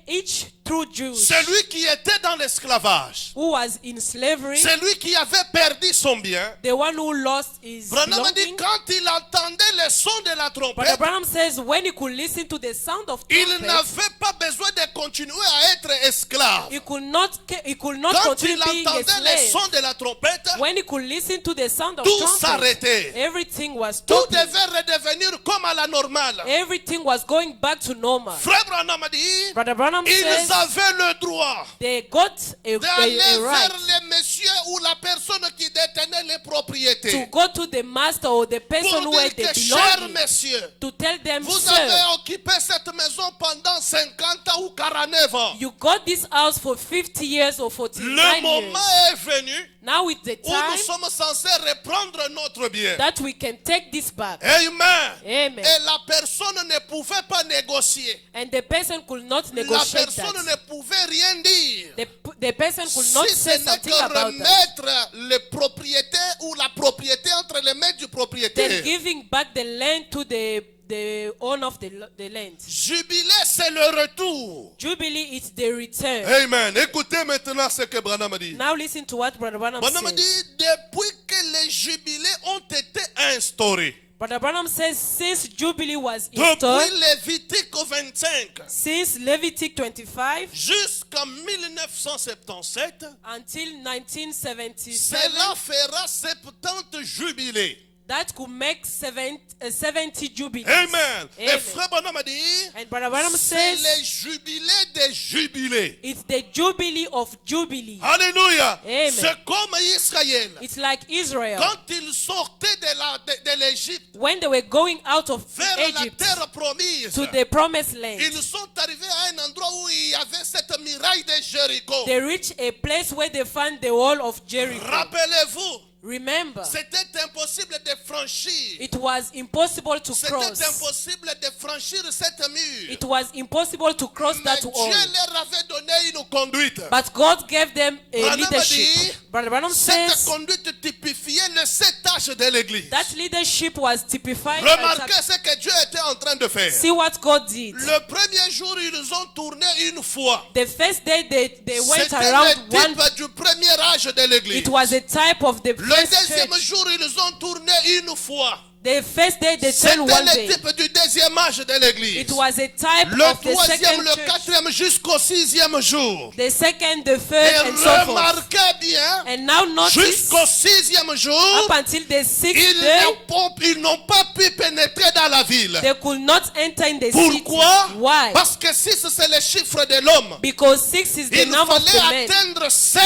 each true Jew celui qui était dans l'esclavage, who was in slavery, celui qui avait perdu son bien, the one who lost his Branham dit belonging, quand il entendait le son de la Brother trompette, Branham says when he could listen to the sound of il trumpet, n'avait pas besoin de continuer à être esclave. he could not Quand continue il being a entendait le slave. son de la trompette, When he could listen to the sound of tout trumpet, s'arrêtait. everything was Tout stopping. devait redevenir comme à la normale. Everything was going back to normal. Frère Branham dit, Brother Branham ils says avaient le droit they got a d'aller right vers les messieurs ou la personne qui détenait les to propriétés. go to the master or the person Pour who had dire the que, chers belonging, messieurs, to tell them, vous sir, avez occupé cette maison pendant 50 ans ou 49 ans. you got this house for 50 years or Le 49 moment years. est venu Now is the où nous time sommes censés reprendre notre bien. that we can take this back. Amen. Amen. Et la personne ne pouvait pas négocier. And the person could not La negotiate personne that. ne pouvait rien dire. The person could not Si ce say n'est something que about that. remettre le propriété ou la propriété entre les mains du Then propriétaire. giving back the land to the owner of the land. Jubilé, c'est le retour. Jubilee is the return. Amen. Écoutez maintenant ce que Branham dit. Now listen to what Brother Branham Branham says. dit, depuis que les jubilés ont été instaurés, Brother Branham says since Jubilee was depuis installed, Lévitique 25 since Leviticus 25 jusqu'en 1977, until 1977, cela fera 70 jubilés. that could make 70 jubilees. Amen. Et Amen. frère Branham dit, And Brother Branham c'est says les jubilés des jubilés. it's the Jubilee of Jubilee. Alléluia. Amen. C'est comme Israël. It's like Israel. Quand ils sortaient de l'Égypte When they were going out of vers la Egypt terre promise, to the promised land, ils sont arrivés à un endroit où il y avait cette muraille de Jéricho. they reached a place where they found the wall of Jericho. Rappelez-vous, Remember, c'était impossible de franchir. it was impossible to C'était cross. impossible de franchir cette mur. It was impossible to cross Mais that wall. Dieu leur avait donné une conduite. But God gave them a Branham leadership. dit, Brother Branham Cette says conduite typifiait les 7 tâches de l'église. that leadership was typified. Remarquez ce que Dieu était en train de faire. See what God did. Le premier jour, ils ont tourné une fois. The first day they went C'était around le one. type du premier âge de l'église. It was a type of the Le first deuxième church. jour, ils ont tourné une fois. The first day they C'était turned one le day. type du deuxième âge de l'église. It was a type Le of the troisième, second le church. quatrième jusqu'au 6e jour. The second, the Et third, and so forth. remarquez bien, And now notice, jusqu'au 6e jour, up until the sixth ils day, n'ont pas pu pénétrer dans la ville. they could not enter in the city. Pourquoi? Why? Parce que 6 c'est le chiffre de l'homme. Because 6 is the Il number of the fallait men. atteindre 7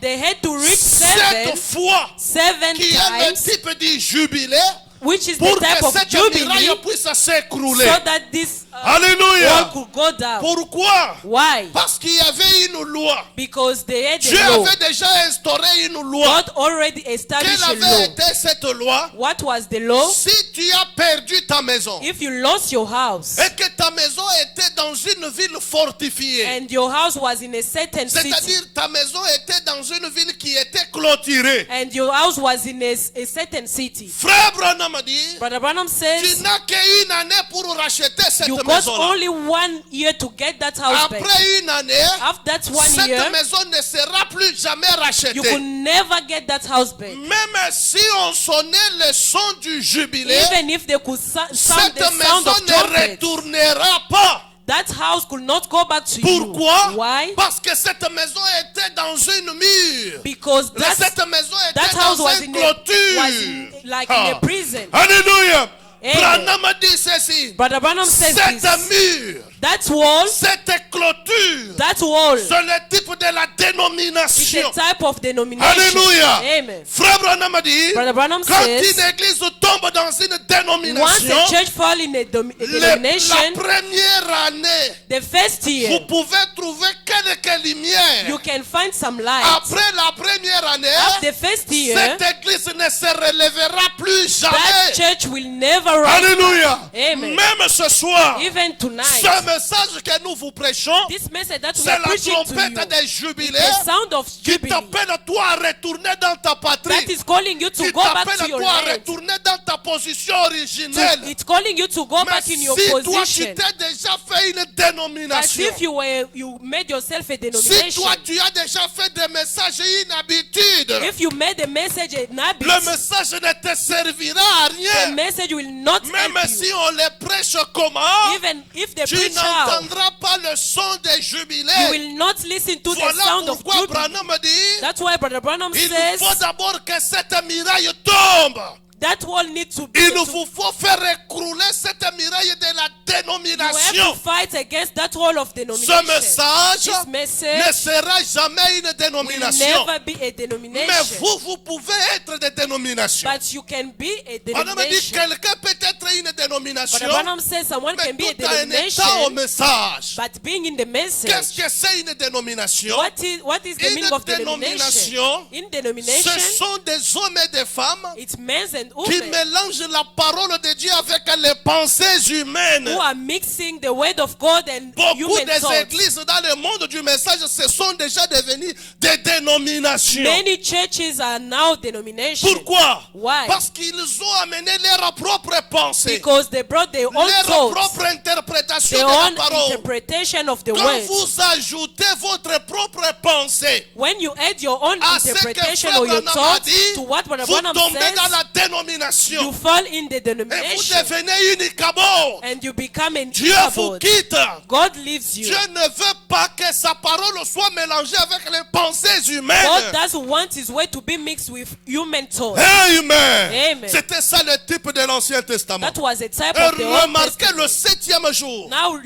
They had to reach 7 fois, seven qui est le times, type du jubilé, which is the pour type que of cette jubilee, muraille puisse s'écrouler. so that this Alléluia. wall could go down. Pourquoi? Why? Parce qu'il y avait une loi. Because they had Dieu a law. avait déjà instauré une loi. God already established Quelle a avait law. été cette loi? What was the law? Si tu as perdu ta maison If you lost your house et que ta maison était dans une ville fortifiée, and your house was in a certain city, c'est-à-dire ta maison était dans une ville qui était clôturée. and your house was in a certain city, Frère Branham dit, Brother Branham tu says n'as qu'une année pour racheter cette you got maison-là. only 1 year to get that house back. Après une année, After that 1 cette year, maison ne sera plus jamais you rachetée. could never get that house back. Même si on sonnait le son du jubilé, Even if they could sound cette the sound maison of ne trumpet, retournera pas. that house could not go back to Pourquoi? you. Why? Parce que cette maison était dans une mur. Because Cette maison that était house dans was une in a, clôture. like in a prison. Alléluia. Amen. Branham dit ceci. Brother Branham says Cette this. mur, That wall, cette clôture, that wall c'est le type de la is dénomination. a type of denomination. Alléluia. Amen. Frère Branham dit, Brother Branham quand says, une église tombe dans une once dénomination, a church fall in a la denomination, première année, the first vous year, pouvez trouver quel quelques lumières. You can find some light. Après la première année, After the first year, cette église ne se relèvera plus that jamais. church will never rise. Alléluia. Amen. Même ce soir, Even tonight, ce message que nous vous prêchons, this message that we c'est are la preaching to trompette you, des is jubilés the sound of qui jubilee t'appelle toi à retourner dans ta that patrie. is calling you to Qui go back to t'appelle your toi à land. retourner dans ta position originelle. It's calling you to go Mais back in your si toi tu position. t'es déjà fait une As dénomination, if you made yourself a si denomination. toi tu as déjà fait des messages une habitude, If you made the message an habit, le message ne te servira à the rien. message will not Même help si you. on les prêche comment, Even if the tu preacher, n'entendras pas le son des you jubilés. will not listen to the Voilà sound of pourquoi jubilee. Branham dit, That's why Brother Branham il nous says faut d'abord que cette muraille tombe. that wall needs to be. Il nous You faut faire écrouler cette muraille de la have to dénomination. fight against that wall of Ce denomination. message This ne message sera jamais une will dénomination. never be a Mais denomination. vous pouvez être des dénominations. But you can be a Branham dit denomination. quelqu'un peut être une dénomination, Brother Branham says someone mais can be a tout en étant au denomination, message. but being in the Qu'est-ce message. que c'est une dénomination? What is the Une meaning of denomination? dénomination, In Ce denomination, sont des hommes et des femmes it's men and qui women mélangent la parole de Dieu avec les pensées humaines. who are mixing the word of God and Beaucoup human des thoughts. églises dans le monde du message se sont déjà devenues des dénominations. Many churches are now denominations. Pourquoi? Why? Parce qu'ils ont amené leur propre pensée, Because they brought their own leur thoughts, propre interprétation their de la own parole. interpretation of the Quand word. vous ajoutez votre propre pensée When you add your own à ce que interpretation Frère or your Branham a thoughts dit, to what Brother vous Branham tombez dans says, la dénomination you fall in the et vous denomination devenez une Ichabod. and you become an Dieu vous Ichabod. quitte. God leaves you. Dieu ne veut pas que sa parole soit mélangée avec les pensées God humaines. doesn't want his word to be mixed with human thoughts. Amen. Amen. C'était ça le type de l'Ancien Testament. That was a type Et of the Old remarquez Testament. le 7e jour. Now,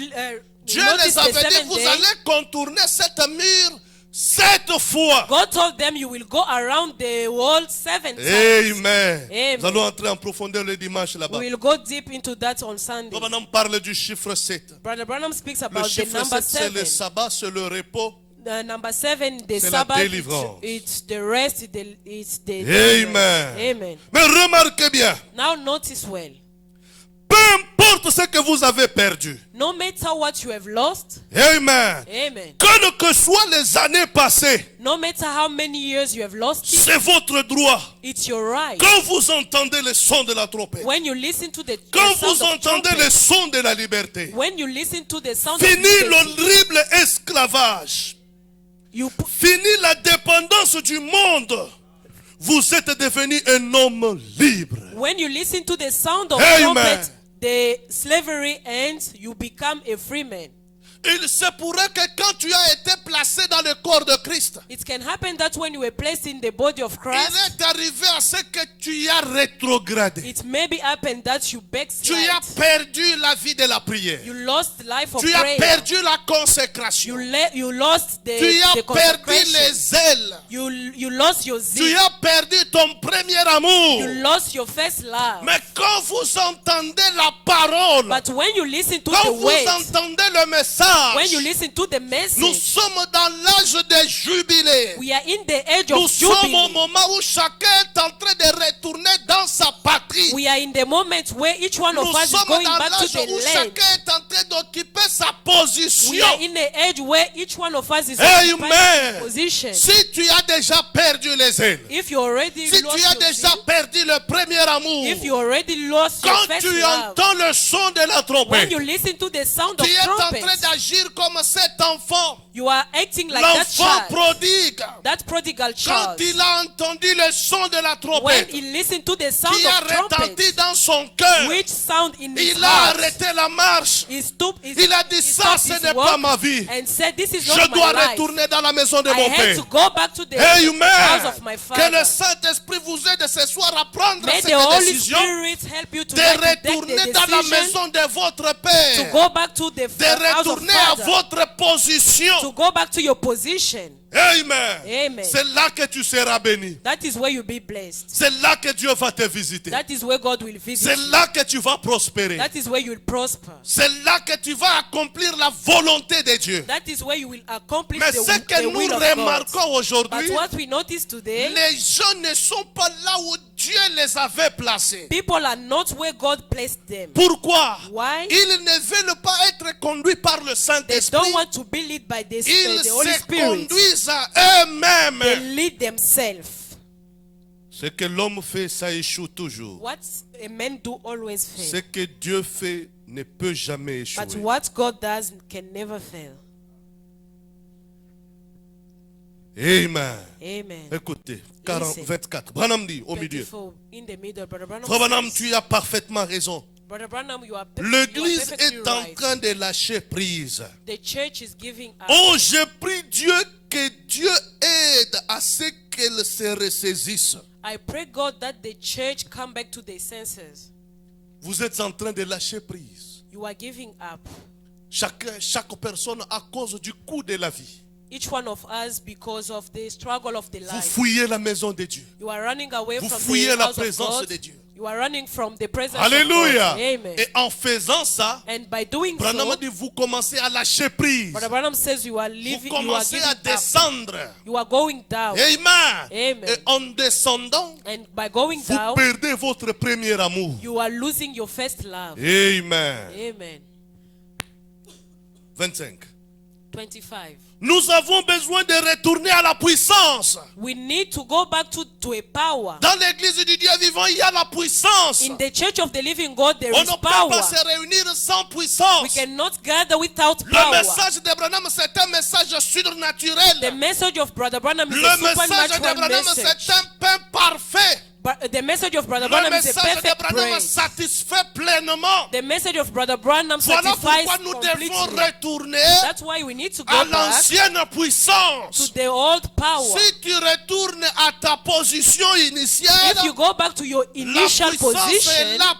Dieu notice les the avait dit, seventh vous day. allez contourner cette mur 7 fois. God told them you will go around the world 7 times. Amen. Amen. Nous allons entrer en profondeur le dimanche là-bas. We will go deep into that on Sunday. On parle du chiffre 7. Brother Branham speaks Le about the chiffre number 7, c'est le 7. sabbat, c'est le repos. Number 7, the C'est la Sabbath, délivrance. it's the rest, it's the Amen. Amen. Mais remarquez bien, Now notice well. peu importe ce que vous avez perdu. No matter what you have lost, Amen. amen. Quelles que soient les années passées, No matter how many years you have lost it, c'est votre droit. it's your right. Quand vous entendez le son de la trompette, When you listen to the quand sound vous of entendez trumpet, le son de la liberté, when you listen to the sound of fini liberty, l'horrible esclavage, fini la dépendance du monde, vous êtes devenu un homme libre. when you listen to the sound of Amen. trumpet, the slavery ends, you become a free man. Il se pourrait que quand tu as été placé dans le corps de Christ, It can happen that when you were placed in the body of il Christ, est arrivé à ce que tu as rétrogradé. it maybe happened that you Tu backslide. as perdu la vie de la prière. You lost life of Tu as prayer. perdu la consécration. You lost Tu the as perdu consecration. les ailes. You lost your Tu zeal. as perdu ton premier amour. You lost your first love. Mais quand vous entendez la parole, But when you listen to quand the vous word, entendez le when message, you listen to the nous message, sommes dans l'âge de jubilé. we are in the age Nous of sommes au jubilee. moment où chacun est en train de retourner dans sa patrie. We are in the moment where each one of Nous us is sommes going dans back to l'âge the où land. chacun est en train d'occuper sa We position. are in the age where each one of us is Amen. occupying his position. Si tu as déjà perdu les ailes, If you already si lost tu as your déjà zeal, perdu le premier amour, if you already lost your quand first tu love, entends le son de la when trompette, you listen to the sound of tu es en train trumpets, d'agir comme cet enfant, you are acting like that l'enfant child, prodigue. that prodigal Quand child. il a entendu le son de la When trompette he listened to the sound qui a of trumpets, retenti dans son cœur, which sound in his il a heart, arrêté la marche. he stopped his, Il a dit, he ça, stopped ce his n'est walk pas ma vie. and said, this is Je not dois my life. retourner dans la maison de I mon had père. to go back to the Amen. house of my Que father. le Saint-Esprit vous aide ce soir à prendre May cette the Holy décision Spirit help you de tonight to take retourner the dans la decision maison de votre to Père. go back to the De house of retourner retourner à Father, votre position. to go back to your position. Amen. Amen. C'est là que tu seras béni. That is where you'll be blessed. C'est là que Dieu va te visiter. That is where God will visit C'est you. là que tu vas prospérer. That is where you will prosper. C'est là que tu vas accomplir la volonté de Dieu. That is where you will accomplish Mais the, ce que the nous will of God. remarquons But aujourd'hui, what we notice today, les gens ne sont pas là où Dieu les avait placés. people are not where God placed them. Pourquoi? Why? Ils ne veulent pas être conduits par le They Saint-Esprit. don't want to be led by the Ils Holy se Spirit. conduisent à They eux-mêmes. lead themselves. Ce que l'homme fait, ça échoue toujours. What a man do always Ce fail. que Dieu fait ne peut jamais échouer. But what God does can never fail. Amen. Amen. Écoutez, Listen. 24. Branham dit au milieu. 24, in the middle, Brother Branham Frère Branham, says, tu as parfaitement raison. Brother Branham, you are L'église perfectly est en right. train de lâcher prise. The church is giving up. Oh, je prie Dieu que Dieu aide à ce qu'elle se ressaisisse. I pray God that the church come back to their senses. Vous êtes en train de lâcher prise. You are giving up. Chaque personne à cause du coût de la vie. Each one of us because of the struggle of the Vous life. fouillez la maison de Dieu. You are running away Vous from fouillez the la house of présence God. de Dieu. You are running from the presence Alléluia. of God. Amen. Et en faisant ça, And by doing Branham so, dit vous commencez à lâcher prise. Brother Branham says you are Vous living, you are commencez giving à up. descendre. You are going down. Amen. Amen. Et en descendant, And by going vous down, perdez votre premier amour. you are losing your first love. Amen. Amen. 25. 25. Nous avons besoin de retourner à la puissance. We need to go back to a power. Dans l'église du Dieu vivant, il y a la puissance. In the church of the living God, there On is ne peut power. pas se réunir sans We puissance. cannot gather without Le power. message de Branham, c'est un message The surnaturel. message of Brother Branham is Le a message de supernatural Branham, message. c'est un pain parfait. But the message of Brother Le Branham is a message de perfect Branham prayer. satisfait pleinement. The message of Brother Branham Voilà satisfies pourquoi nous devons completely. retourner That's why we need to à go back l'ancienne to puissance. the old power. Si tu retournes à ta position initiale, If you go back to your la initial puissance est position, là.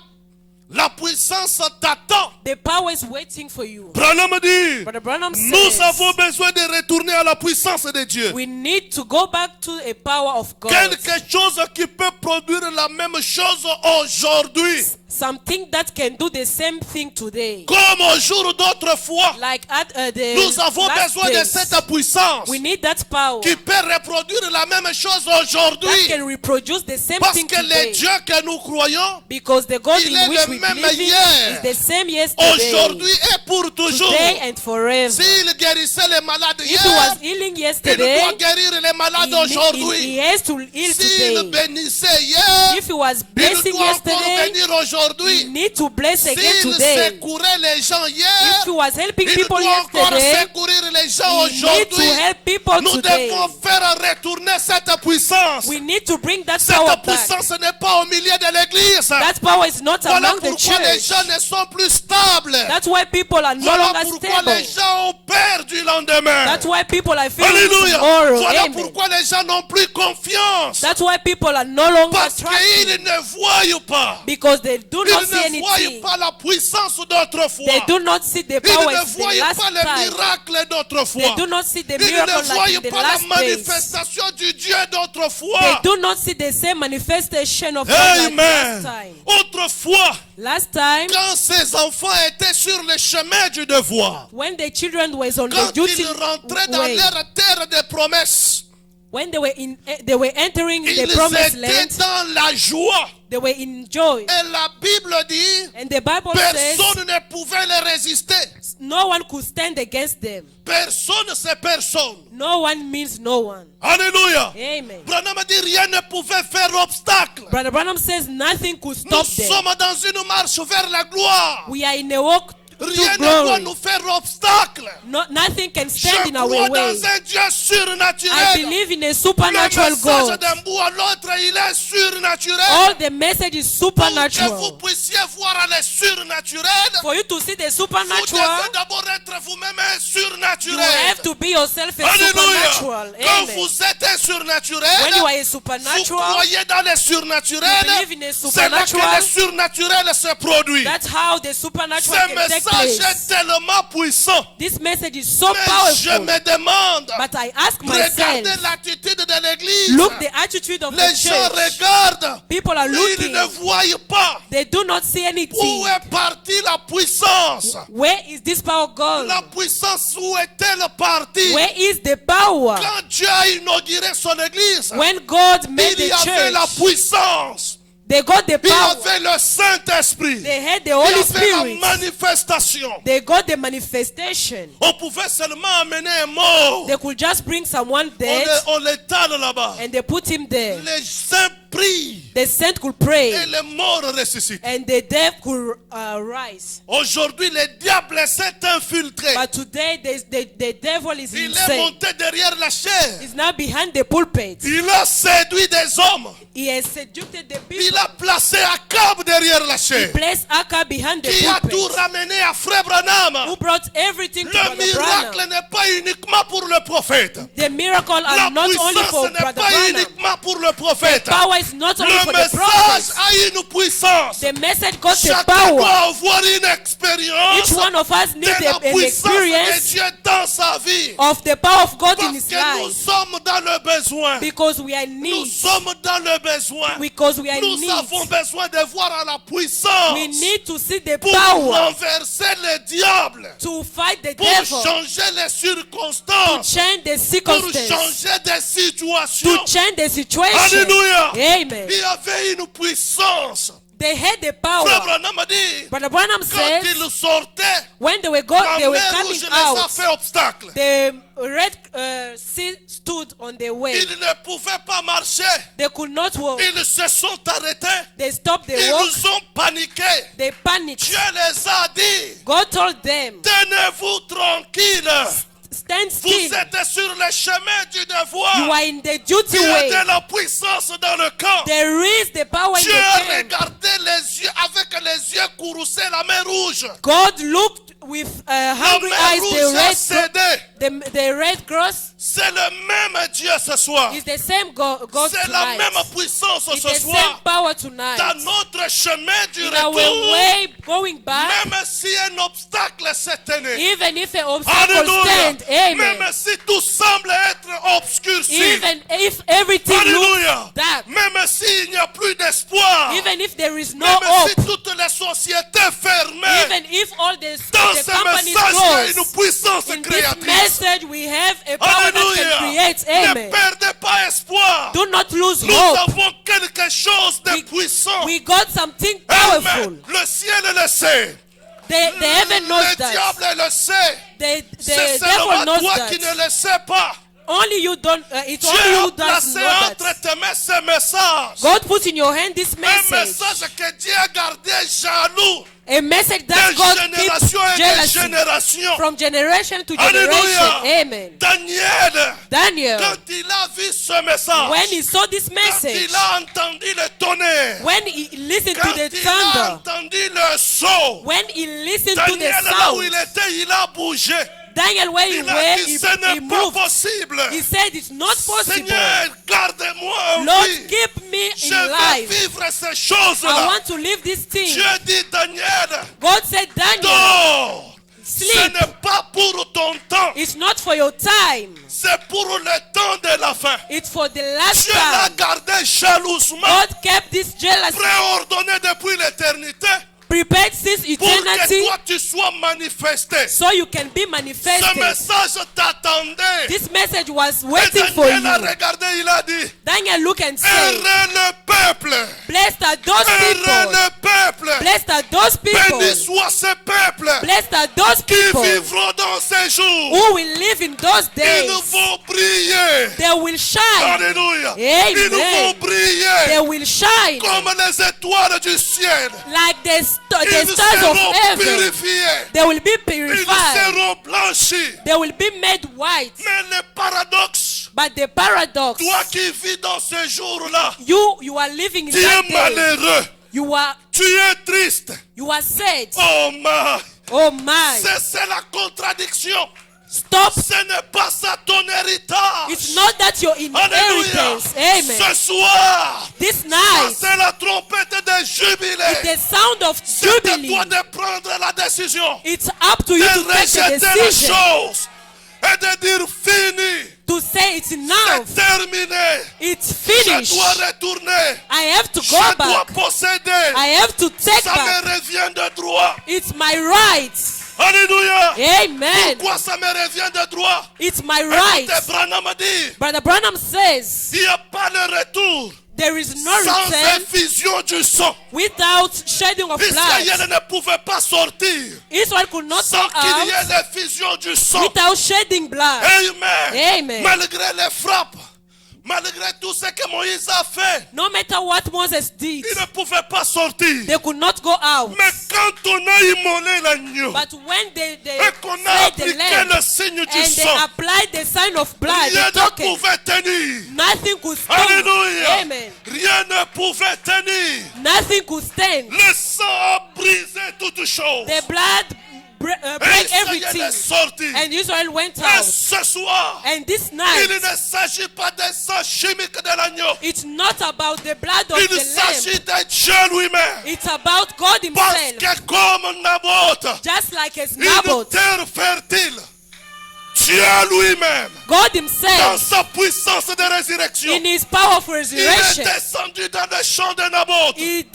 La puissance t'attend. the power is waiting for you. Branham dit, Brother Branham nous says, avons besoin de retourner à la puissance de Dieu. we need to go back to a power of God. Quelque chose qui peut produire la même chose aujourd'hui. Something that can do the same thing today. Comme au jour d'autrefois, Like at the nous avons last besoin de days, cette puissance we need that power qui peut reproduire la même chose that aujourd'hui. can reproduce the same Parce thing que le today. Dieu que nous croyons, Because the God il in est which le we même believe in hier, is the same yesterday, aujourd'hui et pour toujours. today and forever. S'il guérissait les malades If he was hier, healing il yesterday, doit guérir les malades he aujourd'hui. has to heal S'il today. bénissait hier, If he was il blessing doit encore yesterday, venir he aujourd'hui. need to bless again S'il today. secourait les gens If hier, he was helping il people doit encore yesterday, secourir les gens he need to aujourd'hui. help people Nous today. devons faire retourner cette puissance. We need to bring that power Cette back. puissance n'est pas au milieu de l'église. That power is not Voilà among the pourquoi les church. gens ne sont plus stables. That's why people are no Voilà longer pourquoi les stable. gens ont peur du lendemain. That's why people are feeling Alléluia. tomorrow. Voilà Amen. pourquoi les gens n'ont plus confiance. That's why people are no longer Parce trusting. qu'ils ne voient pas. Because they do not see Ils ne voient anything. pas la puissance d'autrefois. They do not see the Ils power ne in the voient last pas les time. miracles They d'autrefois. do not see the Ils ne miracle like in voient the pas la last days. manifestation du Dieu d'autrefois. They do not see the same manifestation of God like Amen. last time. Autrefois, Last time, quand ces enfants étaient sur le chemin du devoir, when the children were on the quand duty ils rentraient dans way, leur terre de promesses, when they were entering the ils promised étaient land, dans la joie. they were in joy. Et la Bible dit, And the Bible says personne ne pouvait les résister. no one could stand against them. Personne, c'est personne. No one means no one. Alléluia. Amen. Branham dit, rien ne pouvait faire obstacle. Brother Branham says nothing could Nous stop them. sommes dans une marche vers la gloire. We are in a walk Rien to ne doit glory. nous faire obstacle. Nothing can Je stand in our crois way. dans un Dieu I surnaturel. believe in a Le supernatural message God. d'un bout à l'autre, il est surnaturel. All the message is Pour que vous supernatural. puissiez voir le surnaturel, For you to see the vous supernatural, devez d'abord être vous-même un you surnaturel. have to be yourself a Alléluia. supernatural. Quand Amen. vous êtes un surnaturel, When you are a vous supernatural, croyez dans le surnaturel, you believe in a c'est là que supernatural. le surnaturel se produit. that's how the supernatural Ce can take message place. est tellement puissant. This message is so Mais je powerful. me demande, But I ask regardez myself, l'attitude de l'église. look the attitude of the Les gens church. regardent, People are mais ils looking. ne voient pas. They do not see Où anything. est partie la puissance? Where is this power gone? La puissance, où est-elle partie? Where is the power? Quand Dieu a inauguré son église, When God made il y the avait la church, puissance. they got the Il y power. avait le Saint-Esprit. They had the Il y Holy avait la Spirit. manifestation. They got the manifestation. On pouvait seulement amener un mort. They could just bring someone On dead l'étale là-bas. and they put him there. Les saints prient The saint could pray et les morts ressuscitent. and the dead could rise. Aujourd'hui, le diable s'est infiltré. But today the devil is Il est insane. monté derrière la chair. He's now behind the pulpit. Il a séduit des hommes. He has seduced the Il people. a placé Akab derrière la chair. Placed Acab behind the Qui a tout pulpit. ramené à Frère Branham. Who brought everything to Le Brother miracle Branham. n'est pas uniquement pour le prophète. The miracle La are not only for puissance n'est Brother pas Branham. uniquement pour le prophète. Power is not only Le for the message prophets. a une puissance. The message got the Chacun power. doit avoir une expérience Each one of us de needs la an puissance de experience Dieu dans sa vie. of the power of God in Parce his que nous life. sommes dans le besoin. Because we are in Nous need. sommes dans le besoin. Because we are in Nous avons need. besoin de voir à la puissance We need to see the pour power renverser le diable, to fight the pour devil. changer les To circonstances, change the pour circumstance. changer des To situations. change the situation. Alléluia. Amen. Il y avait une puissance. They had the Frère power. Branham a dit, Brother Branham quand says ils sortaient, when they la were mer coming rouge les a out, fait obstacle. the red sea stood on their way. Ils ne pouvaient pas marcher. They could not walk. Ils se sont arrêtés. They stopped the Ils walk. nous ont paniqués. They panicked. Dieu les a dit, God told them, tenez-vous tranquilles. stand Vous still. êtes sur le chemin du You devoir. are in the duty Il y a way. de la puissance dans le camp. There is the power in Dieu the a camp. regardé les yeux avec les yeux courroucés la mer rouge. God looked with La hungry mer eyes. rouge a cédé. The red cross C'est le même Dieu ce soir. is the same God C'est la tonight. même puissance It's ce the same soir. power tonight. Dans notre chemin du In our retour, way going back, même si un obstacle s'est tenu, even if an obstacle Alléluia. stand, amen. Même si tout semble être obscurci, Even if everything Alléluia. looks dark, Même s'il n'y a plus d'espoir, even if there is no même hope, si toutes les sociétés fermées, even if all the dans the ce companies message, il y a une close, puissance in this créatrice. message we have a power that can Alléluia. create, Ne amen. perdez pas espoir. Do not lose Nous hope. avons quelque chose de puissant. We got something powerful. Amen. Le ciel le sait. The heaven knows Le that. diable le sait. The C'est devil seulement knows toi that. qui ne le sais pas. Only you don't. It's only Dieu you a who doesn't placé know entre that. tes mains ce message. God put in your hand this Un message. message que Dieu a gardé jaloux A message de that God keeps génération et de jealousy génération. from generation to Alléluia. generation. Amen. Daniel, Daniel, quand il a vu ce message, when he saw this quand message, il a entendu le tonnerre, when he listened to quand the il a thunder, entendu le saut, when he listened to the Daniel là où sound, il était, il a bougé. Daniel, where he Il a were, dit, ce n'est he pas moved. possible. He said, it's not possible. Seigneur, garde-moi en Lord, vie. keep me Je in veux life. vivre ces I choses-là. want to live this thing. Dieu dit, Daniel, God said, Daniel, dors. Ce sleep. n'est pas pour ton temps. It's not for your time. C'est pour le temps de la fin. It's for the last Dieu l'a time. gardé jalousement, God kept this jealousy préordonné depuis l'éternité, prepared since pour que eternity toi tu sois manifesté. so you can be Ce manifested. message t'attendait. This message was Et waiting for Daniel a you. regardé, il a dit, Daniel, look and say, heureux le peuple, blessed are those heureux people. le peuple, Blessed are those people. béni soit ce peuple Blessed are those qui people vivront dans ces jours. who will live in those Ils days. vont briller. They will shine. Alléluia. Amen. Ils vont They briller will shine comme les étoiles du ciel. like the Ils stars of seront heaven. purifiés. They will be Ils purified. seront blanchis. They will be made white. Mais le paradoxe, But the paradox, toi qui vis dans ce jour-là, you are living in tu es that day. malheureux. You are Tu es triste. sad. Oh my. Oh my. C'est la contradiction. Stop. Ce n'est pas ça ton héritage. It's not that your Alléluia. inheritance. Amen. Ce soir, This ça night, c'est la trompette de de It's jubilé. the sound of C'est à jubilee. toi de prendre la décision. It's up to you De to take the rejeter les decision. choses. Et de dire fini. To say it's enough. C'est terminé. It's Je finished. dois retourner. I have to Je go dois back. posséder. I have to take Ça me back. revient de droit. It's my right. Alléluia. Amen. Pourquoi ça me revient de droit? It's my right. Écoutez, Branham dit, Brother Branham says il n'y a pas de retour there is no sans return effusion du sang. without shedding of blood. Israël ne pouvait pas sortir Israel could not go sans qu'il y ait out l'effusion du sang. without shedding blood. Amen. Amen. Malgré les frappes, malgré tout ce que Moïse a fait, No matter what Moses did, il ne pouvait pas sortir. they could not go out. Mais quand on a immolé l'agneau But when they et qu'on a slayed the appliqué lamb le signe du and they sang, applied the sign of blood, rien the ne token, pouvait tenir. nothing could stand. Alléluia. Amen. Rien ne pouvait tenir. Nothing could stand. Le sang a brisé toutes choses. The blood Et break Israël everything. est sorti. And Israel went Et out. ce soir, And this il night, ne s'agit pas des sang chimiques de l'agneau. it's not about the blood of Il the s'agit lamb. de Dieu lui-même. It's about God Parce himself. que comme Naboth, Just like as une Naboth, terre fertile, Dieu lui-même, God dans himself, sa puissance de résurrection, in his power of il est resurrection, descendu dans le champ de Naboth he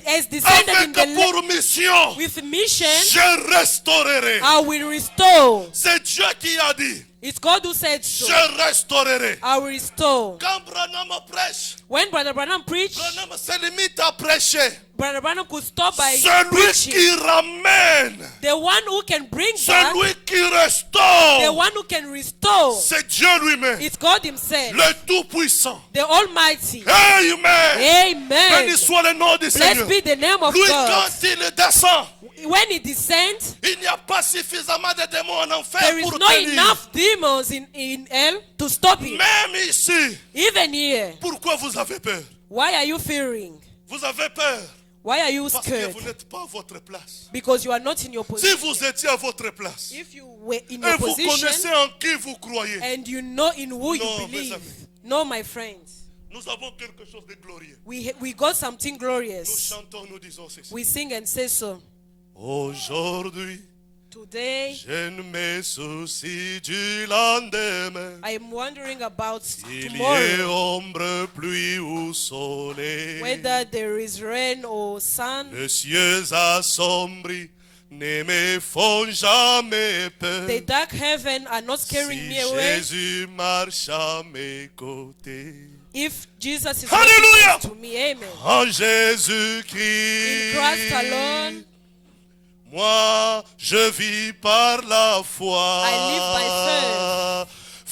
has descended in avec the land pour mission, with mission. je restaurerai. I will restore. C'est Dieu qui a dit, It's God who said so. je restaurerai. I will restore. Quand Branham prêche, When Brother Branham preached, Branham se limite à prêcher. Brother Branham could stop by Celui preaching. qui ramène, The one who can bring back, celui qui the restaure, one who can restore, c'est Dieu lui-même, it's God himself, le Tout-Puissant. the Almighty. Amen. Amen. Béni soit le nom du Blessed Seigneur. be the name of Lui, God. quand il descend, When he descends, il n'y a pas suffisamment de démons en enfer there is pour not tenir. enough demons in hell to stop him. Même ici, Even here, pourquoi vous avez peur? why are you fearing? Vous avez peur Why are you parce que scared? vous n'êtes pas à votre place. Because you are not in your Si position. vous étiez à votre place If you were in et your vous position connaissez en qui vous croyez, and you know in who you No, mes believe, amis. no, my friends, nous avons quelque chose de glorieux. we got something Nous glorious. chantons, nous disons ceci. We sing and say so. Aujourd'hui, Today, je ne me soucie du lendemain. I am wondering about Il y ait tomorrow, ombre, pluie ou soleil. whether there is rain or sun. Les cieux assombris ne me font jamais peur. The dark heaven are not scaring Si me away. Jésus marche à mes côtés. If Jesus is Hallelujah. witness to me, amen. En In Jésus-Christ, Christ alone, moi je vis par la foi. I live by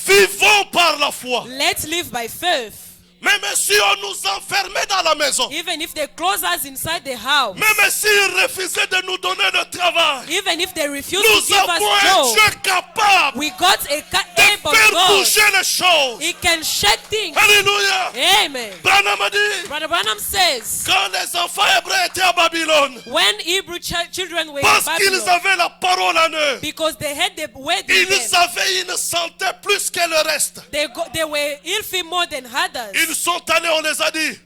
Vivons par la foi. let's live by faith. Même si on nous enfermait dans la maison, Even if they close us inside the house, même s'ils refusaient de nous donner le travail, even if they refuse nous to give avons un us Dieu job, capable we got a de able faire God. bouger les choses. He can shake things. Alléluia. Amen. Branham a dit, Brother Branham says, quand les enfants hébreux étaient à Babylone, when Hebrew children were in parce qu'ils Babylon, avaient la parole en eux, because they had the word in them, ils avaient une santé plus que le reste. they were healthy more than others. Ils sont allés, on les a dit,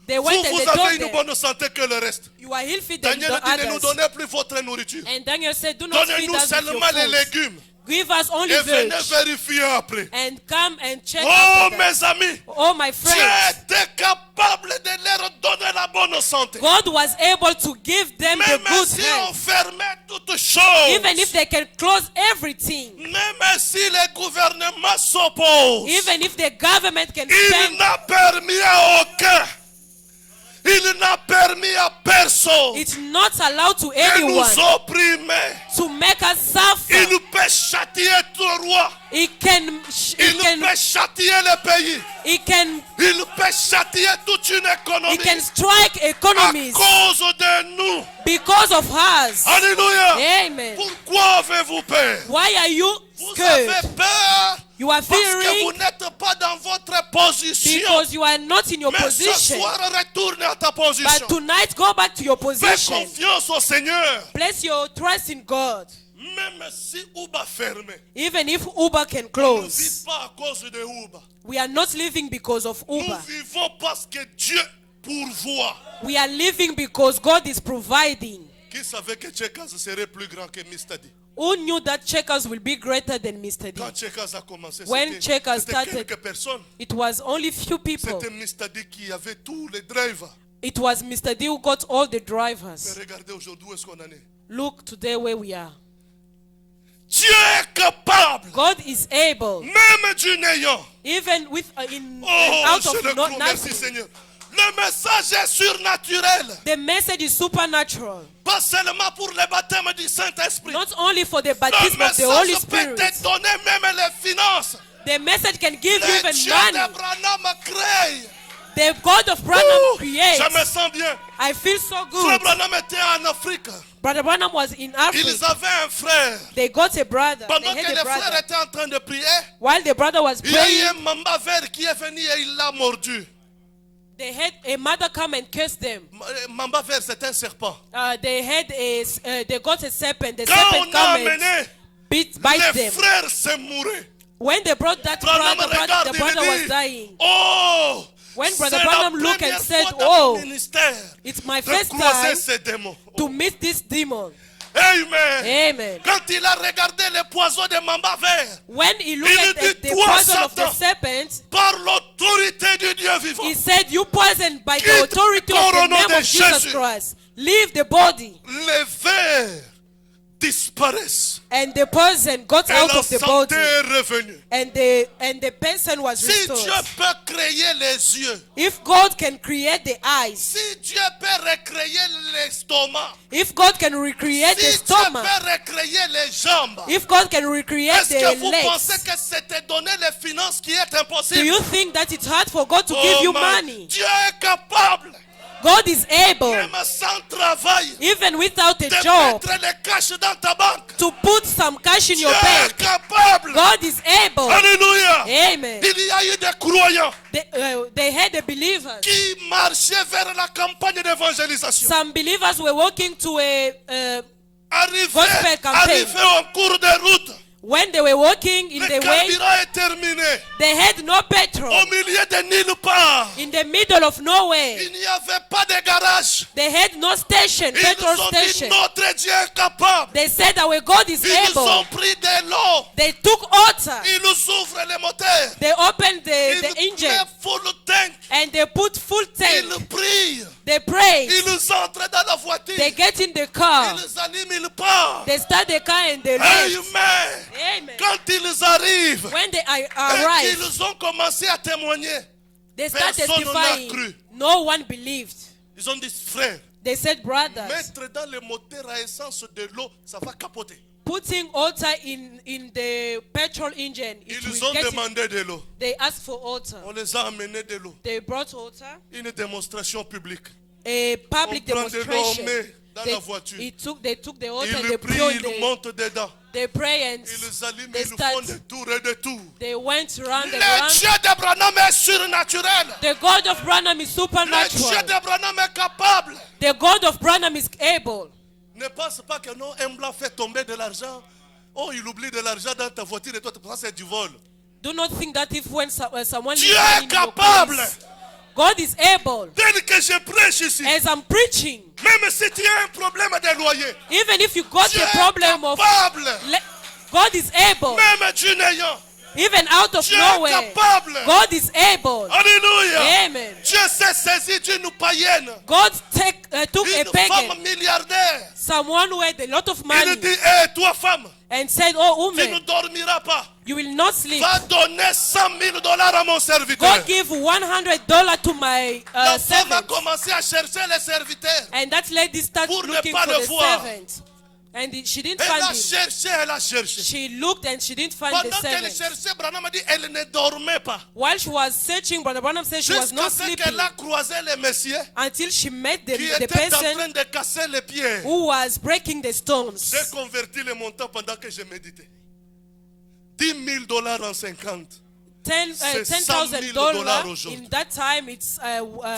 They vous, went and vous they avez told une them, bonne santé que le reste. you are healthy than Daniel the dit, ne nous others. donnez plus votre nourriture. And Daniel said, do not feed Donnez-nous us with your seulement les food. légumes. Give us only Et venez veg. vérifier après. And come and check Oh, after that. mes amis, Oh, my Dieu friends. était capable de leur donner la bonne santé. God was able to give them the Même good si on health. fermait toutes choses, Even if they can close everything. même si les gouvernements s'opposent, Even if the government can il stand. n'a permis à aucun, il n'a permis à personne It's not allowed to de nous anyone opprimer. to make us suffer. Il peut châtier tout roi. He can, Il peut châtier le pays. he can, Il peut châtier toute une he économie can strike à economies cause de nous. because of us. Alléluia. Amen. Pourquoi avez-vous peur? Why are you Vous avez scared? peur You are parce que vous fearing n'êtes pas dans votre position. because you are not in your Mais ce position. soir, retourne à ta But position. tonight, go back to your Fais position. confiance au Seigneur. Place your trust in God. Même si Uba fermé, Even if Uber can nous ne close, vivons pas à cause de Uba. we are not living because of Nous Uber. vivons parce que Dieu pourvoit. We are living because God is providing. Qui savait que Checkers serait plus grand que Mr. D? Who knew that Checkers will be greater than Mr. D? Quand Checkers a commencé, When Checkers c'était started, quelques personnes. it was only few people. C'était Mr. D qui avait tous les drivers. It was Mr. D who got all the Mais drivers. regardez aujourd'hui où est-ce qu'on en est. Look today where we are. Dieu est capable, God is able, même du néant. even with Oh, out je of le not crois, merci nothing. Seigneur. Le message est surnaturel. The message is supernatural, Pas seulement pour le baptême du Saint-Esprit. not only for the Le baptism of the Holy message peut Spirit. te donner même les finances. The message can give you Le even Dieu money. d'Abraham crée. The God of Branham Ouh, creates. je me sens bien. I feel so Frère good. Branham était en Afrique. Brother Branham was in Ils Africa. avaient un frère. They got a brother. They Pendant que had le a frère brother. était en train de prier, While the brother was il y a eu praying, un mamba vert qui est venu et il l'a mordu. they had a mother come and curse them. Mamba vert, c'est un serpent. They got a serpent. The Quand serpent on a come and amené, bite les them. frères se mouraient. When they brought that Branham brother, regarde, the il brother was dit, dying. oh, When Brother c'est la Branham looked première and said, fois dans oh, mon ministère it's my de first croiser time ces démons. to meet this demon. Amen. Amen. Quand il a regardé les poisons de mamba vert, When he looked Il at dit, the toi, poison of the Satan, serpent, par l'autorité du Dieu vivant, he said, you poisoned by the Quitte authority of ton the nom name de of Jesus Jésus. Christ. Leave the body. les vers disparaissent. And the person got Et out la of the santé body. est revenue. And the person was Si Dieu restored. peut créer les yeux, If God can create the eyes, si Dieu peut recréer l'estomac, if God can recreate si the Dieu stomach, peut recréer les jambes, if God can recreate est-ce que the vous pensez legs, que c'était donner les finances qui est do impossible? you think that it's hard for God to give you money? Dieu est capable, God is able, même sans travail, even without a de job, mettre les cash dans ta banque. to put some cash in Dieu your est bank. capable. God is able. Alléluia. Amen. Il y a eu des croyants They had the believers. qui marchaient vers la campagne d'évangélisation. Some believers were walking to a Arrivés campaign. en cours de route, when they were walking in le the way, carburant est terminé. they had no petrol. Au milieu de nulle part, In the middle of nowhere, il n'y avait pas de garage. they had no station, Ils petrol nous ont dit station. notre Dieu est capable. They said our God is Ils nous ont able. pris de l'eau. They took water. Ils nous ouvrent les moteurs. They opened the Ils engine mettent full tank. and they put full tank. Ils prient. They pray. Ils nous entrent dans la voiture. They get in the car. Ils allument, ils partent. They start the car and they leave. Amen. Amen. Quand ils arrivent, When they et arrived, qu'ils ont commencé à témoigner, they start personne n'a testifying. cru. No one believed. Ils ont dit, frère, They said, brothers, mettre dans le moteur à essence de l'eau, ça va capoter. putting water in the petrol engine, it Ils will ont get it. demandé de l'eau. They asked for water. On les a amenés de l'eau. They brought water. Une démonstration publique. A public On prend de l'eau, demonstration. on met dans la voiture. They took the water and Ils they prient, poured ils montent dedans. they pray and Ils allument, they ils font start. des tours et des tours. They went round and Le round. Dieu d'Abraham est surnaturel. The God of Branham is Le Dieu supernatural. d'Abraham est capable. The God of Branham is able. Ne pense pas que non, un blanc fait tomber de l'argent. Oh, il oublie de l'argent dans ta voiture et toi, ça c'est du vol. Do not think that if when someone Dieu leaves est money in your capable. place, God is able. Tel que je prêche ici, As I'm preaching, même si tu as un problème de loyer, even if you got Dieu the est problem of, capable. God is able. Même du néant, Even out of Dieu est nowhere, capable. God is able. Alléluia. Amen. Dieu s'est saisi d'une païenne, God took a une femme pagan, milliardaire. someone who had a lot of Il money, dit, hé, toi femme, and said, oh tu ne woman, dormiras pas. you will not sleep. Va donner $100,000 à mon serviteur. God give $100 to my La femme a servant. commencé à chercher les serviteurs. And that lady started Pour ne looking pas for le the voir. servant. And she didn't Elle find a him. cherché, elle a cherché. She looked and she didn't find the Pendant qu'elle servant. cherchait, Branham a dit, elle ne dormait pas. While she was searching, Brother Branham said she was Jusqu'à not ce sleeping qu'elle a croisé le monsieur until she met qui the était en person train de casser les pieds. who was breaking the stones. J'ai converti le montant pendant que je méditais. $10,000 en 50. C'est $100,000 $10,000 aujourd'hui. in that time it's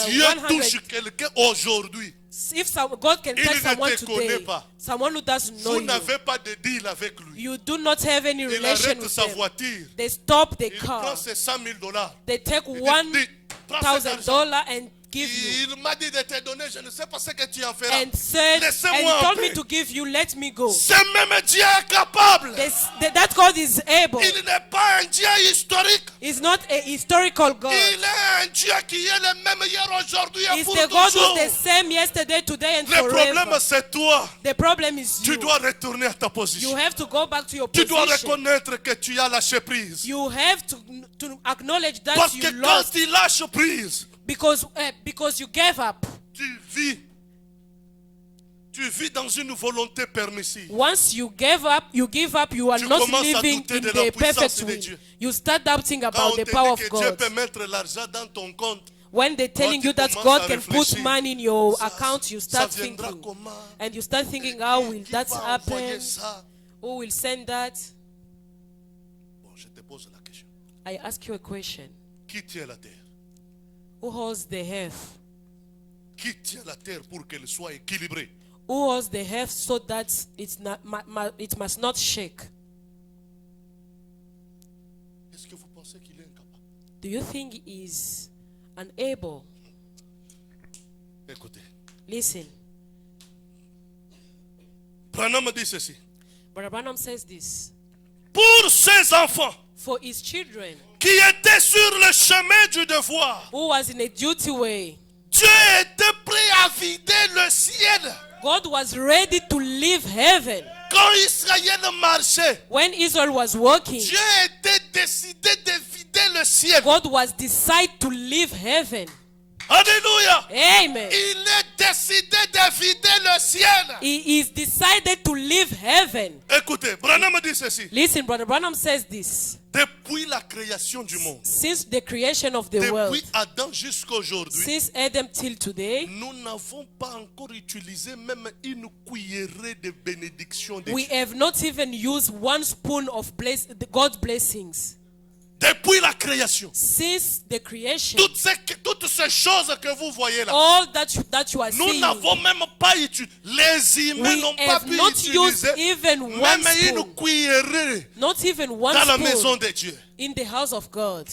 Dieu 100. touche quelqu'un aujourd'hui. If God can Il touch ne someone te connaît today, pas. someone who doesn't know Vous you, n'avez pas de deal avec lui. you do not have any Il relation arrête with sa them. voiture. They stop the Il prend car. ses $100,000. They take Il dit, prends cet argent. $1,000 and give you. Il m'a dit de te donner, je ne sais pas ce que tu en feras. And said, and Laissez-moi en told me paix. to give you, let me go. Ce même Dieu est capable. That God is able. Il n'est pas un Dieu historique. He's not a historical God. Il est un Dieu qui est le même hier, aujourd'hui et He's pour the God toujours. who's the same yesterday, today, and Le problème, forever. c'est toi. The problem is Tu you. dois retourner à ta You position. have to go back to your Tu dois position. reconnaître que tu as lâché prise. You have to acknowledge that Parce you que lost quand tu lâches prise, because you gave up. tu vis dans une volonté permissive. Once you give up, you are Tu not commences à living douter in de la the puissance perfect de will. Dieu. You start doubting Quand about on the te power dit of que Dieu God. peut mettre l'argent dans ton compte, When they're telling tu you that commences God à can put réfléchir. money in your Ça- account, you ça start viendra thinking. comment? And you start thinking, how will Qui that va envoyer happen? ça? Who will send that? Bon, je te pose la question. I ask you a question. Qui tient la terre? Who holds the earth? Qui tient la terre pour qu'elle soit équilibrée? Who holds the earth so that it must not shake? Est-ce que vous pensez qu'il est incapable? Do you think he is unable? Écoutez, Listen, Branham dit ceci. Brother Branham says this. Pour ses enfants For his children qui étaient sur le chemin du devoir, who was in a duty way, Dieu était prêt à vider le ciel. God was ready to leave heaven. Quand Israël marchait, When Israel was walking, Dieu était décidé de vider le ciel. God was decided to leave heaven. Alléluia. Amen. Il est décidé de vider le ciel. He is decided to leave heaven. Écoutez, Branham dit ceci. Listen, Brother Branham says this. Depuis la création du monde, Since the creation of the world, depuis Adam jusqu'à aujourd'hui, since Adam till today, nous n'avons pas encore utilisé même une cuillerée de bénédiction de we Dieu. have not even used one spoon of God's blessings. Depuis la création, Since the creation, toutes ces choses que vous voyez là, all that you are nous seeing, n'avons même pas utilisé. Les humains we n'ont pas have pu not used utiliser even one même une spoon, cuillerée not even one dans la maison spoon de Dieu. in the house of God.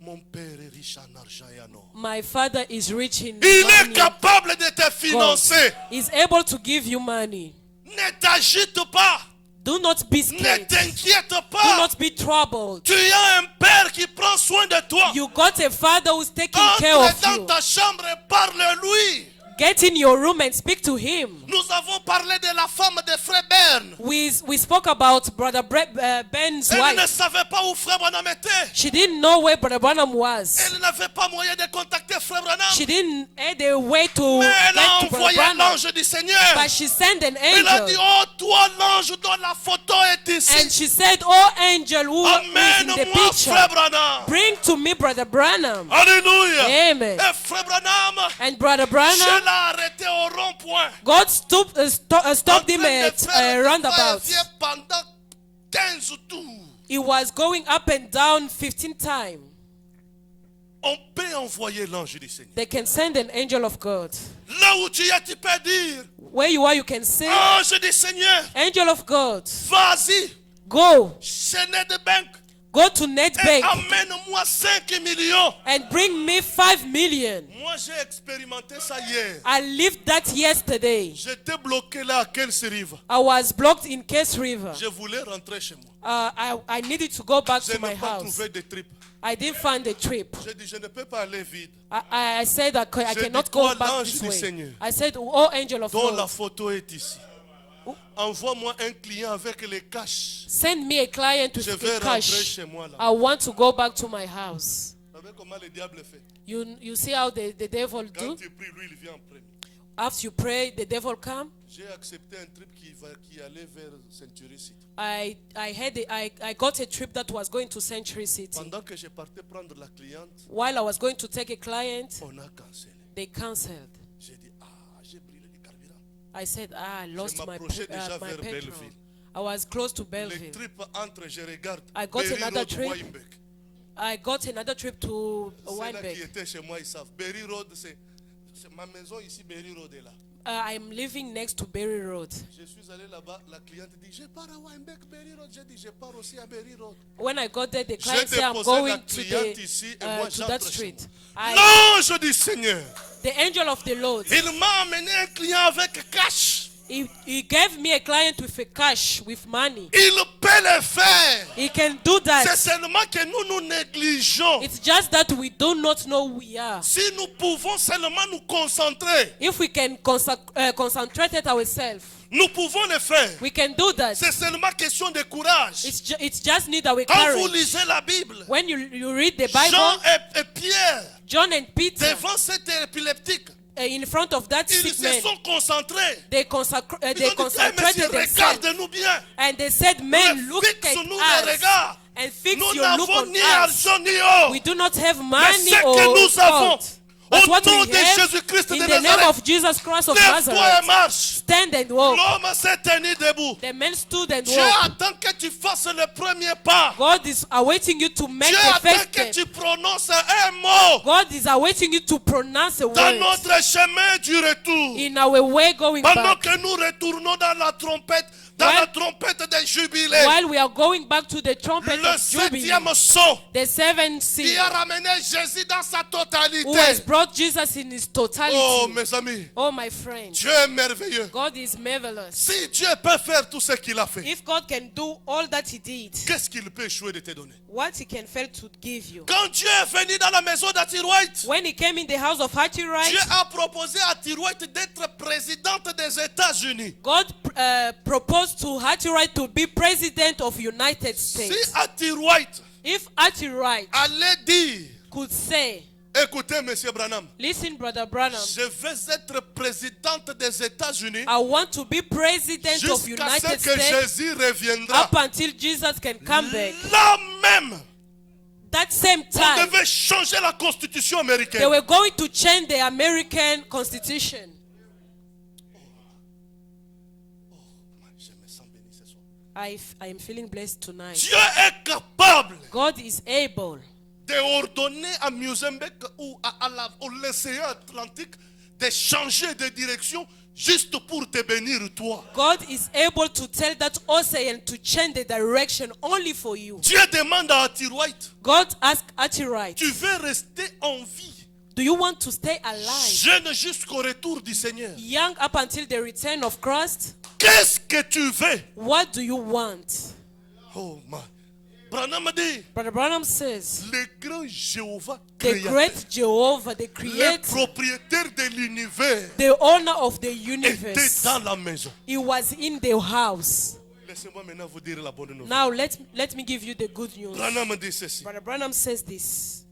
Mon père est riche en argent et en or. My Father is rich in Il est money. capable de te God financer. is able to give you money. Ne t'agite pas. Do not be Ne scared. t'inquiète Do pas. not be troubled. Tu as un père qui prend soin de toi. You got a Father who's taking care Entre of dans you. ta chambre et parle-lui. Get in your room and speak to him. Nous avons parlé de la femme de Frère Bern. We spoke about Brother Ben's Elle ne wife. savait pas où Frère Branham était. She didn't know where Brother Branham was. Elle n'avait pas moyen de contacter Frère Branham. She didn't have a way to Mais elle a get to Brother envoyé Branham. l'ange du Seigneur. But she sent an Elle a dit, angel. oh toi l'ange dont la photo est And ici. she said, oh angel who is in the Amène-moi Frère picture, Branham. bring to me Brother Branham. Alléluia. Amen. Et Frère Branham, And Brother je Branham, l'ai arrêté au rond-point. God stopped him En train de at faire a le roundabout. va-et-vient pendant 15 tours. He was going up and down 15 times. On peut envoyer l'ange du Seigneur. They can send an angel of God. Là où tu es, tu peux dire, Where you are, you can say, ange du Seigneur, angel of God, vas-y, go. chez Nedbank, Go to et Nedbank amène-moi 5 millions. and bring me 5 million. Moi, j'ai expérimenté ça hier. I lived that yesterday. J'étais bloqué là à Kels River. I was blocked in Case River. Je voulais rentrer chez moi. I needed to go back Je to n'ai my pas house. trouvé de trip. I didn't find the trip. J'ai dit, je ne peux pas aller vide. I said I J'ai cannot dit, go toi, back l'ange this du way. Seigneur, I said, oh angel of dont la God, photo est ici. Envoie-moi un client avec les cash. send me a client to Je vais speak rentrer cash. chez moi là. I want to go back to my house. Vous savez comment le diable fait? You see how the devil Quand do? tu pries, lui, il vient en premier. After you pray, the devil come. J'ai accepté un trip qui allait vers Century City. I got a trip that was going to Century City. Pendant que je partais prendre la cliente, While I was going to take a client, on a cancellé. they cancelled. J'ai dit, j'ai brûlé du carburant. I said, I lost my m'approchais déjà my vers petrol. Belleville. I was close to Le Belleville. trip entre, je regarde, I got Berry another Road, trip. Weinbeck. I got another trip to Ceux-là qui Weinberg. étaient chez moi, ils savent. Berry Road, c'est ma maison ici, Berry Road est là. I'm living next to Berry Road. Je suis allé là-bas, la cliente dit, je pars à Weinbeck, Berry Road. J'ai dit, je pars aussi à Berry Road. When I got there, the client J'ai said, I'm déposé la going to cliente ici et moi to that j'entre chez street. moi. Non, je dis Seigneur. The angel of the Lord, Il m'a amené un client avec cash. he gave me a client with a cash, with money. Il peut le faire. He can do C'est that. seulement que nous négligeons. It's just that we do not know who we are. Si nous pouvons seulement nous concentrer, If we can concentrate it ourselves, nous pouvons le faire. we can do that. C'est seulement question de courage. It's just need our Quand vous courage. lisez la Bible, When you read the Bible, Jean et Pierre, John and Peter, devant cet épileptique, in front of that ils sick se man, sont concentrés. they Ils ont dit, concentrated monsieur, themselves. regarde-nous bien. And they said, men, look at Fixe-nous le us regard. and fix Nous your look n'avons on ni us. argent ni or. We do not have Mais money ce que or nous avons, gold. But au what nom we de have, Jésus-Christ in de the name Nazareth, of Jesus Christ of lève-toi et Nazareth, marche. stand and walk. L'homme s'est tenu debout. The man stood and Dieu walked. attend que tu fasses le premier pas. God is awaiting you to make Dieu the attend first que step. tu prononces un mot God is awaiting you to pronounce a dans word notre chemin du retour. in our way going Pendant back. que nous retournons dans la trompette de jubilé, While we are going back to the trumpet le of Jubilee, 7e son the seventh qui seal, a ramené Jésus dans sa who has totalité. brought Jesus in his totality. Oh mes amis, Oh, my friend, Dieu est merveilleux. God is marvelous. Si Dieu peut faire tout ce qu'il a fait, If God can do all that he did, qu'est-ce qu'il peut échouer de te donner? what he can fail to give you. Quand Dieu est venu dans la maison d'Atirouite, When he came in the house of Hattirite, Dieu a proposé à Atirouite d'être présidente des États-Unis. God proposed to Hattirite to be president of United Si States. Atirouite If Hattirite allait dire, could say, écoutez Monsieur Branham, listen, Brother Branham, je veux être présidente des États-Unis I want to be president of jusqu'à ce United que States Jésus reviendra. up until Jesus can come back. Là même, That same on time, devait changer la constitution they américaine. were going to change the American Constitution. Je me sens béni ce soir. I am feeling blessed tonight. Dieu est capable God is able d'ordonner à Musembeek ou à l'océan Atlantique de changer de direction juste pour te bénir toi. God is able to tell that ocean to change the direction only for you. Dieu demande à Atirouite, God asked Hattirite, tu veux rester en vie, do you want to stay alive, jeune jusqu'au retour du Seigneur. young up until the return of Christ? Qu'est-ce que tu veux? What do you want? Oh my. Branham dit, Brother Branham says, le grand Jéhovah the créateur, great Jehovah, the le creator, propriétaire de l'univers, the owner of the était universe, dans la maison. he was in the house. Laissez-moi maintenant vous dire la bonne nouvelle. Now let me give you the good news. Branham dit ceci. Brother Branham says this,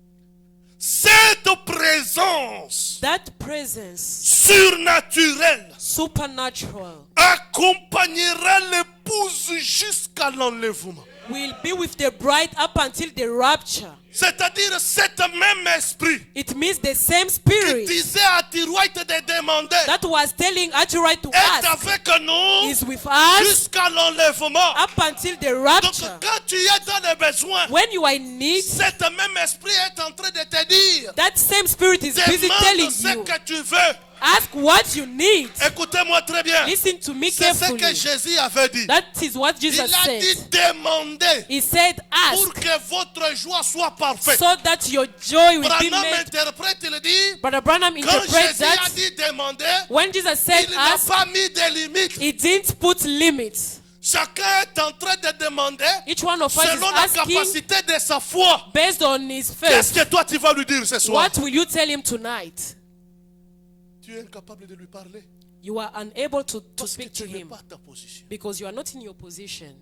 Cette présence that presence, surnaturelle supernatural, accompagnera l'épouse jusqu'à l'enlèvement. will be with the bride up until the rapture. C'est-à-dire cet même esprit It means the same qui spirit disait à Atirouite de demander that was telling Hattirite to est ask avec nous is with us jusqu'à l'enlèvement. up until the Donc rapture. quand tu es dans les besoins, When you are in need, cet même esprit est en train de te dire that same spirit is busy telling demande ce you, que tu veux. ask what you need. Écoutez-moi très bien. Listen to me C'est ce que carefully. Jésus avait dit. That is what Il Jesus a dit said. demandez He said, pour ask que votre joie soit parfaite. so that your joy will be Branham made. interprète, il dit, Brother Branham quand interprets Jésus a that dit demander, when Jesus said il n'a ask, pas mis de limites. he didn't put limits. Chacun est en train de demander Each one of us is selon la asking capacité de sa foi. based on his Qu'est-ce faith. que toi tu vas lui dire ce soir? What will you tell him tonight? Tu es incapable de lui parler You are unable to parce que speak to tu n'es him pas ta position. because you are not in your position.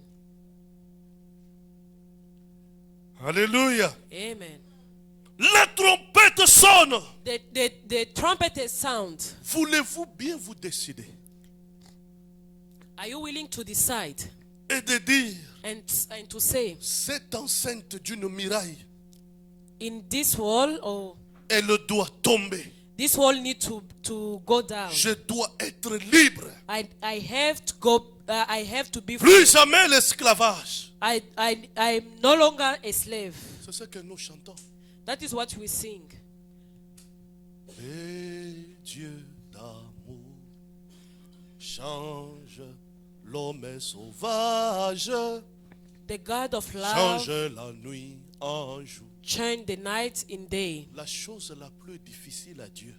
Alléluia. Amen. La trompette sonne. The trumpet sound. Voulez-vous bien vous décider Are you willing to decide et de dire and to say, cette enceinte d'une muraille, in this wall or elle doit tomber. this wall need to go down? Je dois être libre. I have to go. I have to be free. Plus jamais l'esclavage. I'm no longer a slave. C'est ce que nous chantons. That is what we sing. Et Dieu d'amour Change l'homme est sauvage. The God of love Change la nuit en jour. changed the night in day. La chose la plus difficile à Dieu,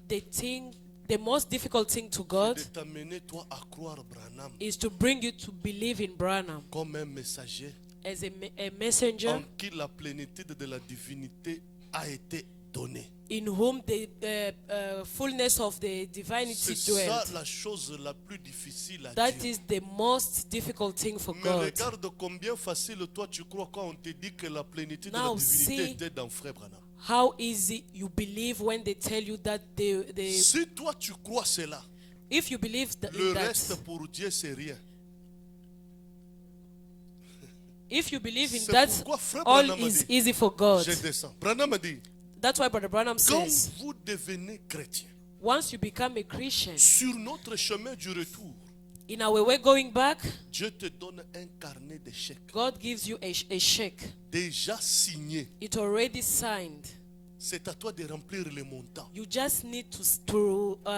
The most difficult thing to c'est God de t'amener toi à croire Branham is to bring you to believe in Branham comme un messager as a messenger en qui la plénitude de la divinité a été donnée. in whom the fullness of the divinity C'est ça dwelt. la chose la plus difficile à That Dieu. is the most difficult thing for Mais God. regarde combien facile toi tu crois quand on te dit que la plénitude de Now la divinité see- était dans Frère Branham. How easy you believe when they tell you that Si toi tu crois cela, if you believe le in that, reste pour Dieu c'est rien. if you believe in C'est that, pourquoi Frère all Branham a is dit, easy for God. je descends. Branham a dit, That's why Brother Branham quand says, vous devenez chrétien, once you become a Christian, sur notre chemin du retour, in our way going back, Dieu te donne un carnet de chèques God gives you a check. déjà signé. It's already signed. C'est à toi de remplir les montants. You just need to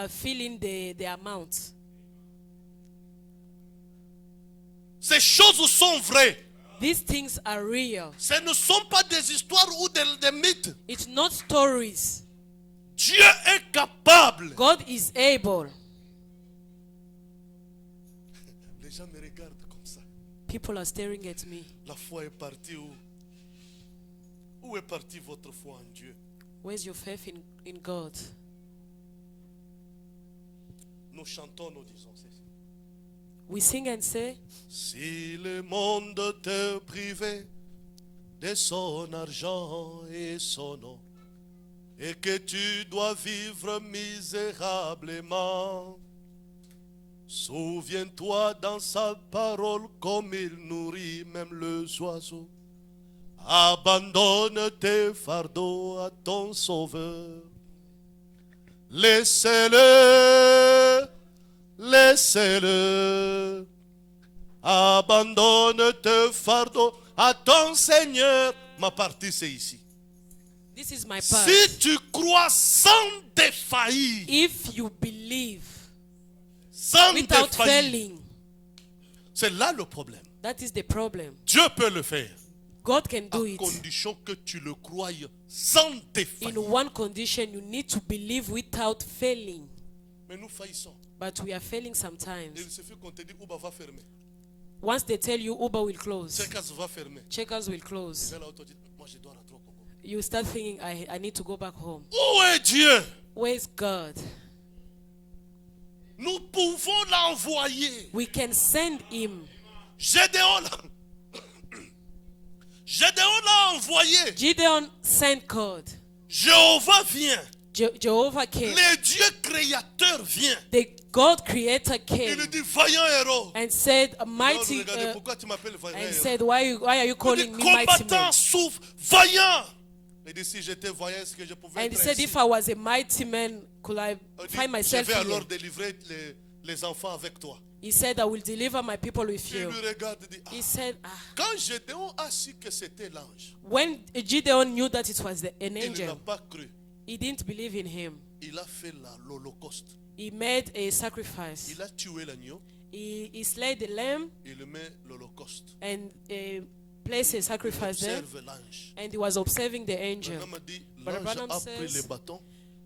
fill in the amount. Ces choses sont vraies. These things are real. Ce ne sont pas des histoires ou des mythes. It's not stories. Dieu est capable. God is able. Les gens me regardent comme ça. People are staring at me. La foi est partie où? Où est partie votre foi en Dieu? Where's your faith in God? Nous chantons, nous disons. We sing and say, Si le monde te privait de son argent et son nom, et que tu dois vivre misérablement, souviens-toi dans sa parole comme il nourrit même les oiseaux. Abandonne tes fardeaux à ton sauveur. Laissez-le. Laissez-le, abandonne tes fardeaux à ton Seigneur. Ma partie c'est ici. this is my part. Si tu crois sans défaillir, If you believe sans without défaillir, failing, c'est là le problème. that is the problem. Dieu peut le faire God can à do it. condition que tu le croies sans In défaillir. one condition, you need to believe without failing. Mais nous faillissons. But we are failing Il sometimes. suffit qu'on te dise Uber va fermer, Once they tell you Uber will close, Checkers va fermer. checkers will close, Et là, on te dit, moi je dois rentrer au Congo. you start thinking, I need to go back home. Où est Dieu? Where's God? Nous pouvons l'envoyer. We can send him. Gédéon l'a envoyé. Gideon sent God. Jéhovah vient. Jehovah came. Le Dieu créateur vient. The God creator Il came lui dit, vaillant héros. and said, a Alors, mighty, regardez, pourquoi tu m'appelles vaillant and héros? said, why are you Il calling dit, me mighty combattant, man? souffre, vaillant. Il dit, si j'étais vaillant, est-ce que je pouvais And he être said, ainsi? if I was a mighty man, could I Il dit, find je myself vais here? alors délivrer les enfants avec toi. He said, I will deliver my people with Il you. lui regarde et dit, ah. He said, Quand Gédéon a su que c'était l'ange, when Gideon knew that it was an il n'a angel, pas cru. he didn't believe in him. Il a fait l'holocauste. He made a sacrifice. Il a tué l'agneau. He slayed the lamb Il met l'holocauste. and placed a sacrifice there. Observe l'ange. And he was observing the angel. Branham a dit, But l'ange Branham a pris says- le bâton,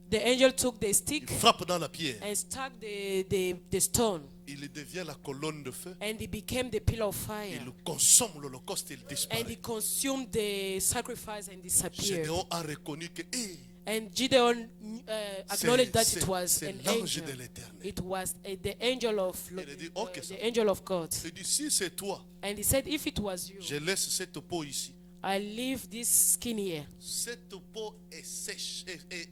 The angel took the il stick frappe dans la pierre. and struck the stone, Il devient la colonne de feu. and he became the pillar of fire. Il consomme l'holocauste, il And he disparaît. consumed the sacrifice and disappeared. Gédéon a reconnu que And Gideon acknowledged that it was c'est an l'ange angel. de l'Éternel. It was the angel of Il a dit, ok, ça the angel of God. Il dit, si c'est toi, And he said, if it was you, je laisse cette peau ici. I leave this skin here. Cette peau est sèche,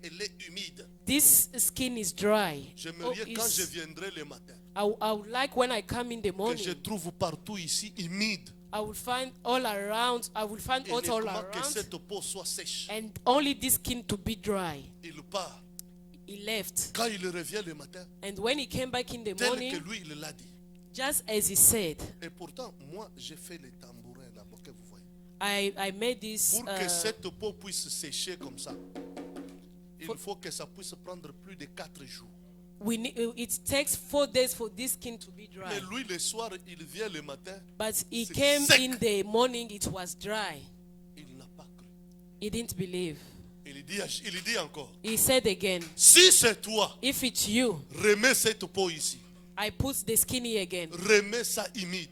elle est humide. This skin is dry. Oh, J'aimerais quand je it's- viendrai le matin, I would like when I come in the que je morning, trouve partout ici humide. I will find all around, I will find Et all comment que around, cette peau soit sèche. and only this skin to be dry. Il part. He left. Quand il revient le matin, And when he came back in the tel que morning, lui, il l'a dit. just as he said, Et pourtant, moi, j'ai fait les tambourins là-bas, que vous voyez. I made this, Pour que cette peau puisse sécher comme ça, il faut que ça puisse prendre plus de 4 jours. it takes 4 days for this skin to be dry. Mais lui, le soir, il vient le matin. But he C'est came sec. in the morning, it was dry. Il n'a pas cru. He didn't believe. Il dit encore. He said again, Si c'est toi, if it's you, remets cette peau ici. I put the skin here again. Remets ça humide.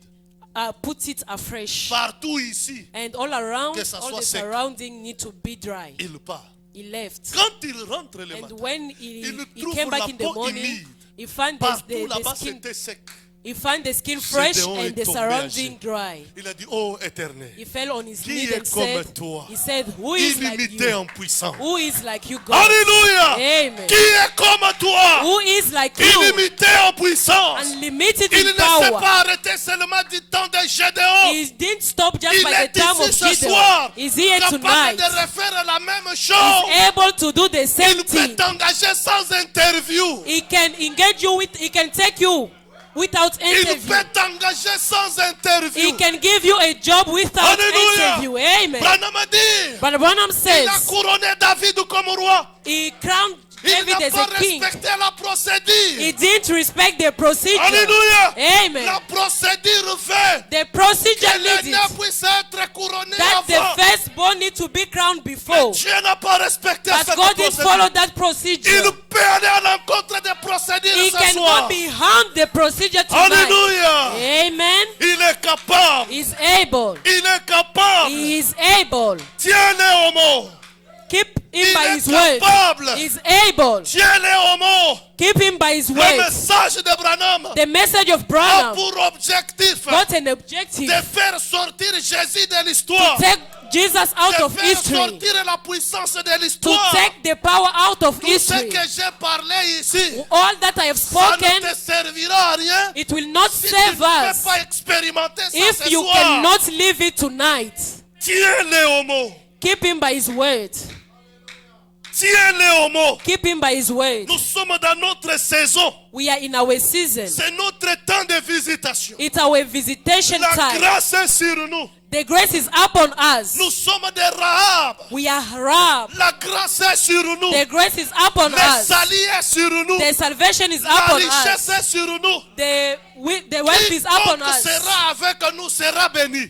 Put it afresh. Partout ici, And all around, Que ça all soit the sec. surrounding need to be dry. il part. He left. Quand il rentre le And matin, when il he trouve came la back in the peau morning, humide. he found Partout the là-bas, skin. c'était sec. He found the skin fresh Gédéon and est the tombé à surrounding genoux. dry. Il a dit, oh éternel, He fell on his Qui knees est and comme said, toi? he said, who is like illimité you? en puissance. Who is like you, God? Alléluia. Amen. Qui est comme toi? Who is like you? Illimité en puissance. Unlimited Il in ne s'est power. pas arrêté seulement du temps de Gédéon. He didn't stop just Il by est the time of ici ce Gideon. soir, He's here capable tonight. de refaire la même He's chose. able to do the same Il thing. peut t'engager sans interview. He can engage you with, he can take you without Il interview. peut t'engager sans interview. He can give you a job without Alléluia. interview. Amen. Branham a dit, Brother Branham il a says couronné David comme roi. he crowned Il David n'a as pas a king. respecté la procédure. He didn't respect the procedure. Alléluia. Amen. La procédure fait The procedure que needs l'aîné it. puisse être couronné That avant. the firstborn need to be crowned before. Dieu n'a pas respecté But cette God didn't follow procédure. that Il procedure. peut aller à l'encontre des procédures He ce soir. cannot behind the procedure tonight. Alléluia. Amen. Il est capable. He's able. Il est capable. He is able. Tiens-le au mot. Keep him Il by est his word. capable. He's able. Tiens-le au mot. Keep him by his Le word. message de Branham The message of a Branham pour objectif got an objective de faire sortir Jésus de to l'histoire. take Jesus out De of faire history, sortir la puissance de to l'histoire. take the power out of Tout ce history. que j'ai parlé ici, All that I have ça ne spoken, te servira à rien it will not si tu save ne peux us pas expérimenter ça if ce you soir. cannot live it tonight. Tiens-le au mot. Keep him by his word. Tiens-le au mot. Keep him by his word. Nous sommes dans notre saison. We are in our season. C'est notre temps de visitation. It's our visitation La time. grâce est sur nous. The grace is upon us. Nous sommes des Rahab. We are Rahab. La grâce est sur nous. The grace is upon Le us. salut est sur nous. The salvation is La upon richesse us. est sur nous. The wealth is upon Quiconque us. sera avec nous sera béni.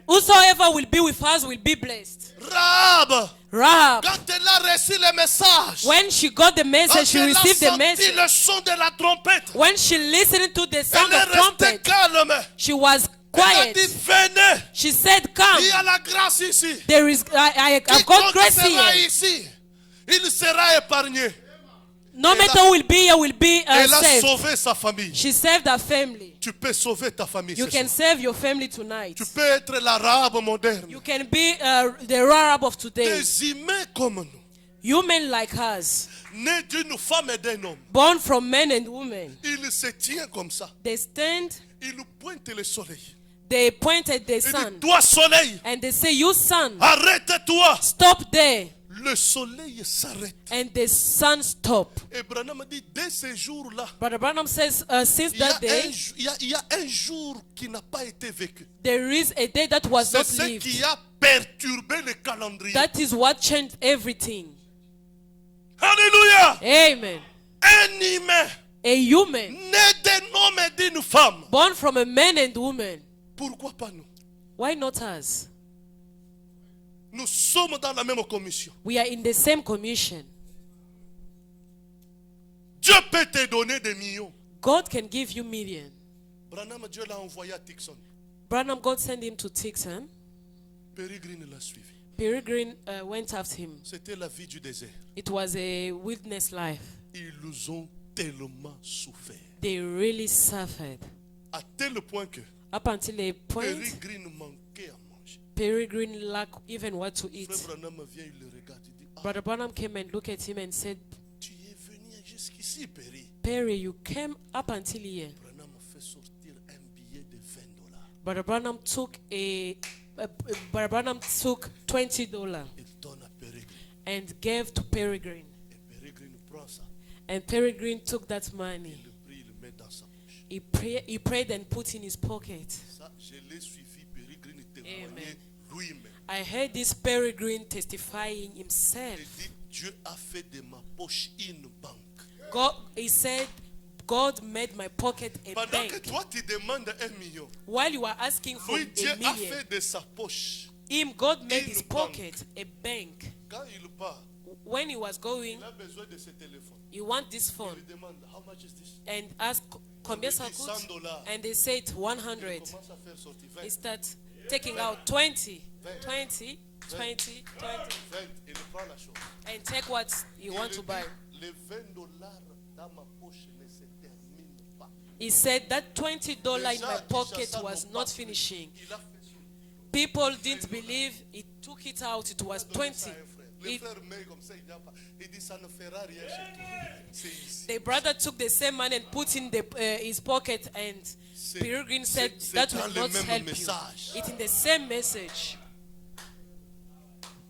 Whosoever will be with us will be blessed. Rahab, Rahab, quand elle a reçu le message, when she got the quand message, she elle a received the senti message. le son de la trompette, When she listened to the sound elle est of restée trumpet, calme. she was Elle a dit, quiet. venez, She said, "Come, il y a la grâce ici. there is I've got Quiconque grace sera here. ici, il sera épargné. No matter who will be here, will be Elle a saved." sauvé sa famille. She saved her family. Tu peux sauver ta famille. You ce can soir. save your family tonight. Tu peux être la Rahab moderne. You can be the Rahab of today. Des humains comme nous, Human like us, nés d'une femme et d'un homme. born from men and women. Il se tient comme ça. They stand, Il pointe le soleil. they point at the Il dit, sun, toi soleil, and they say, "You sun, arrête-toi. stop there." Le soleil s'arrête. And the sun stop. Et Branham dit, dès ce jour-là, Brother Branham says, since il y a that day, il y a un jour qui n'a pas été vécu. there is a day that was C'est not ce lived. qui a perturbé le calendrier. That is what changed everything. Alléluia. Amen. Un humain A human né d'un homme et d'une femme. born from a man and woman. Pourquoi pas nous? Why not us? Nous sommes dans la même commission. We are in the same commission. Dieu peut te donner des millions. God can give you millions. Branham, Dieu l'a envoyé à Tixon. Branham, God sent him to Tixon. Peregrine l'a suivi. Peregrine went after him. C'était la vie du désert. It was a wilderness life. Ils ont tellement souffert. They really suffered. À tel point que Up until a point, Peregrine manquait à manger. Peregrine lacked even what to eat. Frère Branham vient, il le regarde, il dit, ah, Brother Branham came and looked at him and said, tu es venu jusqu'ici, Péri. "Perry, you came up until here." Branham fait sortir un billet de $20. Brother Branham took Brother Branham took $20 Il donne à Peregrine. and gave to Peregrine. Et Peregrine prend ça. And Peregrine took that money. Il le prit, il le met dans sa poche. He prayed and put in his pocket. Ça, je l'ai suivi, Peregrine témoignait lui-même. I heard this Peregrine testifying himself. Il dit, Dieu a fait de ma poche une banque. God, he said, God made my pocket a Pendant que bank. toi tu demandes 1 million, While you are asking for lui Dieu a a million, fait de sa poche. him, God made his une banque. pocket a bank. Quand il part, When he was going, il a besoin de ce téléphone. you want this Il phone, lui demande, how much is this? and ask, combien ça dit coûte? $100. And they said 100. Il commence à faire sortir 20, He starts taking out 20, 20, 20, 20, 20. Il prend la chose. and take what you want Il to dit, buy. les $20 dans ma poche ne se terminent pas. He said that $20 in my pocket was not finishing. People didn't believe. He took it out. It was 20. Le frère met comme ça, il dit ça ne fera rien chez toi. C'est ici. The brother took the same money and put in his pocket, and Peregrine said c'est that dans will le not même help message. you. It's in the same message.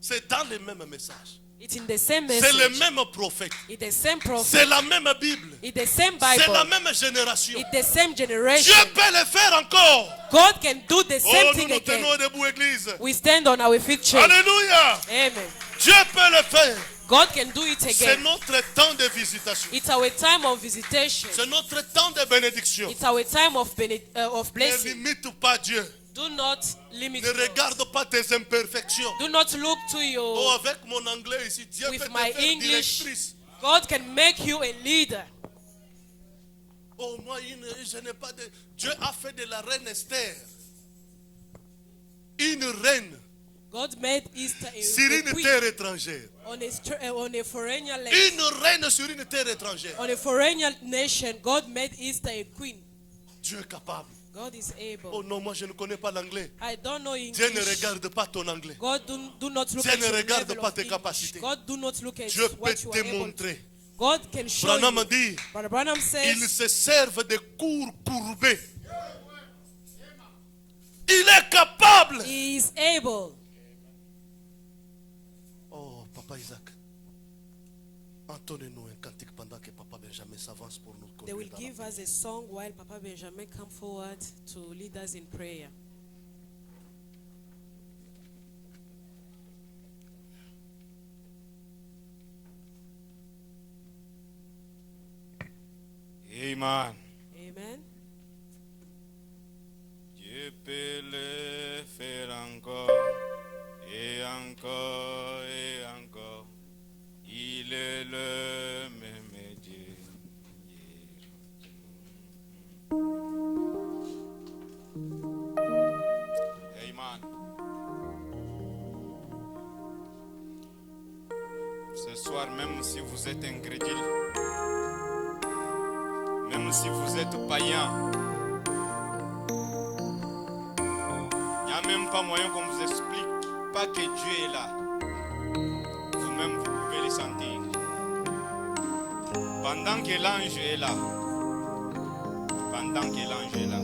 C'est dans le même message. It's in the same C'est le message. même prophète. It's the same prophet. C'est la même Bible. It's the same C'est la Bible. même génération. It's the same generation. Dieu peut le faire encore. God can do the Oh, same nous thing nous again. tenons debout, Église. We stand on our feet, church. Alléluia. Amen. Dieu peut le faire. God can do it C'est again. notre temps de visitation. It's our time of visitation. C'est notre temps de bénédiction. It's our time of Ne blessing. limite pas Dieu. Do not limit Ne God. regarde pas tes imperfections. Do not look to Oh, your, avec mon anglais ici, Dieu peut with te my faire English. directrice. God can make you a leader. Oh, moi, je n'ai pas de... Dieu a fait de la reine Esther une reine God made Easter sur a une queen terre étrangère. on a foreign land. Une reine sur une terre étrangère. On a foreign nation, God made Easter a queen. Dieu est capable. God is able. Oh non, moi je ne connais pas l'anglais. I don't know Dieu ne English. regarde pas ton anglais. God do not look Dieu at ne your regarde level pas of tes English. capacités. God do not look at Dieu peut what you are able to. démontrer. God can show Branham you. dit, Brother Branham ils says se servent de cours courbés. Il est capable. he is able. Oh, Papa Isaac, entonnez-nous un cantique pendant que Papa Benjamin s'avance pour nous They will conduire dans give us a song while Papa Benjamin come forward to lead us in prayer. Amen. Amen. Dieu peut le faire encore et encore et encore. Il est le même Dieu. Amen. Ce soir, même si vous êtes incrédule, même si vous êtes païen, il n'y a même pas moyen qu'on vous explique pas que Dieu est là. Vous-même, vous pouvez le sentir. Pendant que l'ange est là. Pendant que l'ange est là.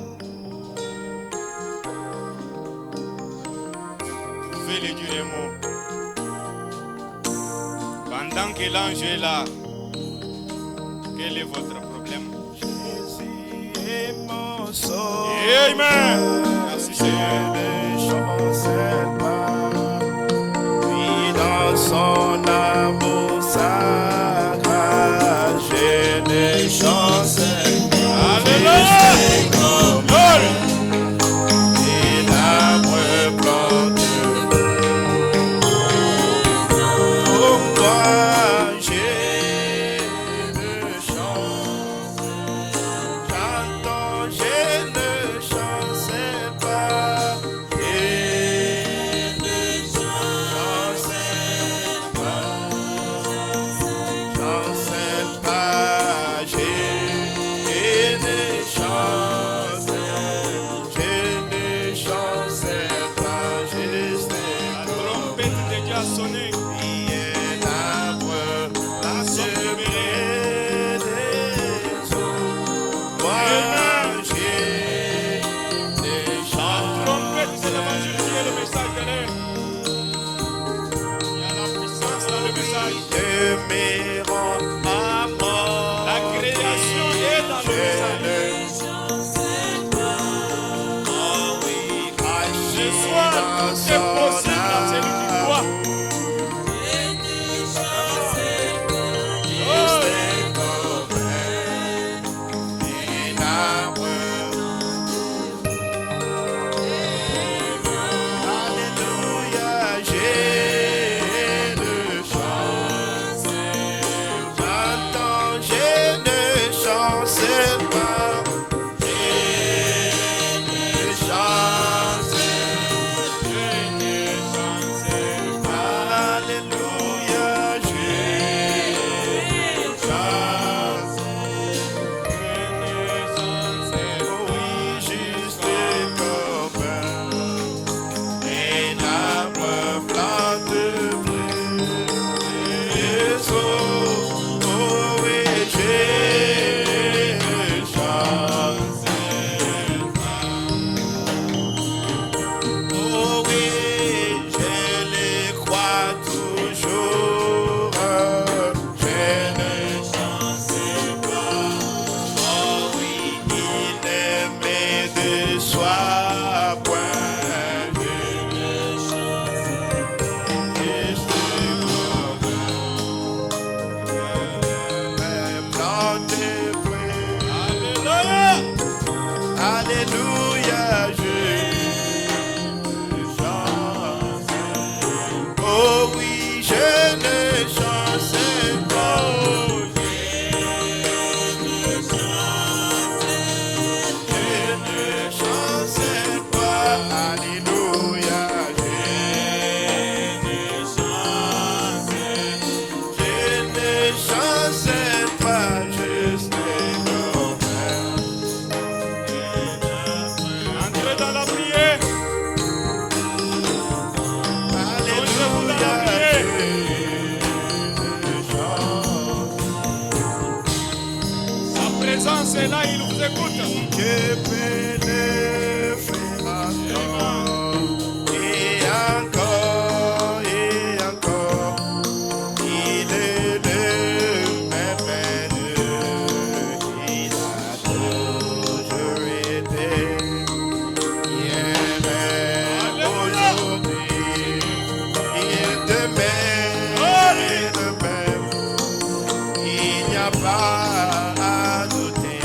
Vous pouvez lui dire un mot. Pendant que l'ange est là, quel est votre problème? Jésus est mon sauveur. Amen. Merci Seigneur. Je ne chancelle pas. Puis dans son amour sacré, je ne chancelle pas. Alléluia. Gloire. Et l'arbre plante. Pourquoi je ne chante? J'entends, je ne chancelle pas. Je ne chancelle pas. Chancelle pas. Je ne chancelle. Je ne chancelle pas. Je ne sais La trompette déjà sonné. prier l'arbre, la semée des eaux. Moi, j'ai des La chants. trompette, c'est l'évangile qui est le message de l'air. Il y a la puissance dans le message. De mes rangs à mort. La création est dans le message. Oh oui, Ce caché soir, dans tout est possible son dans celui qui amour. croit. Juste comme Je ne chancerai pas. Je ne chancerai pas. Alléluia. Je ne chancerai pas. Juste Entrez dans la prière. Sa présence est là, il vous écoute. Que peut le faire encore et encore et encore. Il est le même Dieu. Il a toujours été. Hier, même aujourd'hui. Il demeure le même. Il n'y a pas à douter.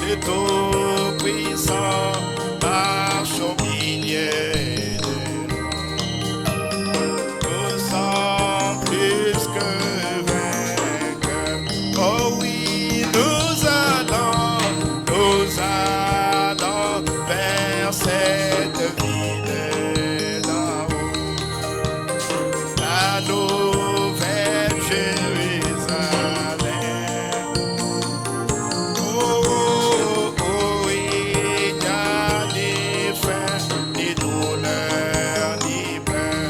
Dieu tout-puissant marche au milieu de nous. Nous sommes plus que vainqueurs. Oh oui, nous allons vers cette ville d'en haut, la nouvelle Jérusalem. Oh, oh, oh, il n'y a ni faim, ni douleur, ni peur.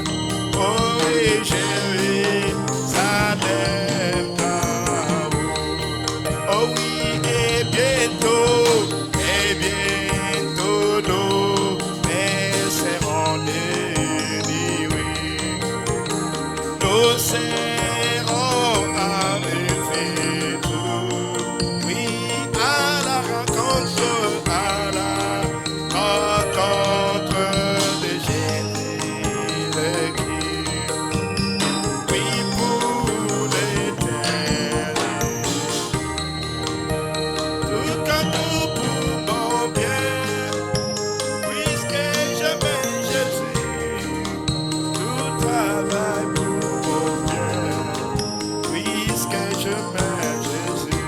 Oh, oui, Jérusalem d'en haut. Oh oui, et bientôt nous serons unis, oui. Nous serons arrivés tous, oui, à la rencontre de Jésus le Christ. Oui, pour l'éternité. Tout comme tout pour mon bien, puisque j'aime Jésus. Tout travail pour mon bien, puisque j'aime Jésus.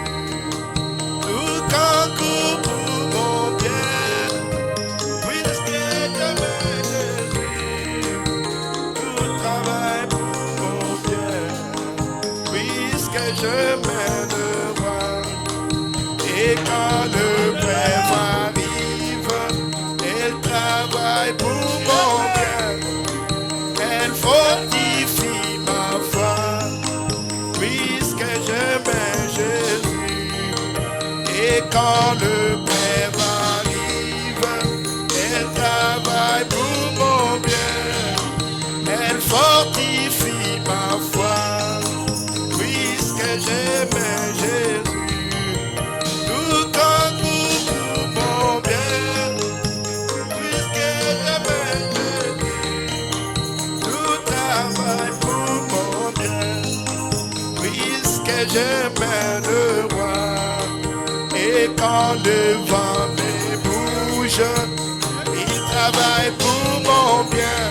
Tout concours pour mon bien, puisque j'aime Jésus. Tout travail pour mon bien, puisque j'aime le roi. Et quand le rêve arrive, elle travaille pour mon bien. Elle fortifie ma foi, puisque j'aime Jésus. Et quand le rêve arrive, elle travaille pour mon bien. Elle fortifie ma foi, puisque j'aime Jésus. Tout concourt pour mon bien, puisque j'aime Jésus. Tout travaille pour mon bien, puisque j'aime le roi. Et quand le vent me bouge, il travaille pour mon bien.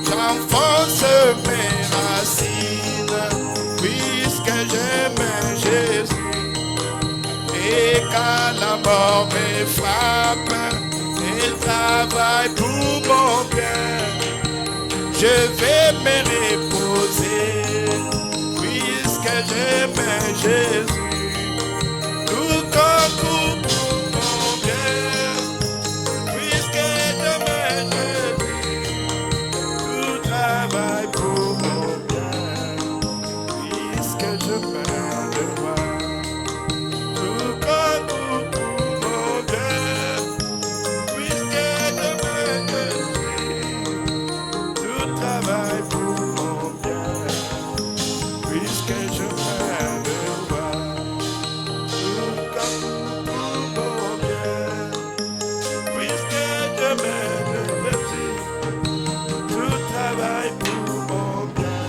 J'enfonce mes racines, puisque j'aime Jésus. Et quand la mort me frappe, il travaille pour mon bien. Je vais me reposer, puisque j'aime Jésus. Tout concourt pour mon bien, puisque j'aime Jésus. Tout travaille pour mon bien, puisque j'aime le roi. Tout concourt pour mon bien, puisque j'aime Jésus. Tout travaille pour mon bien, puisque j'aime le roi. Tout concourt pour mon bien, puisque j'aime Jésus. Tout travaille pour mon bien,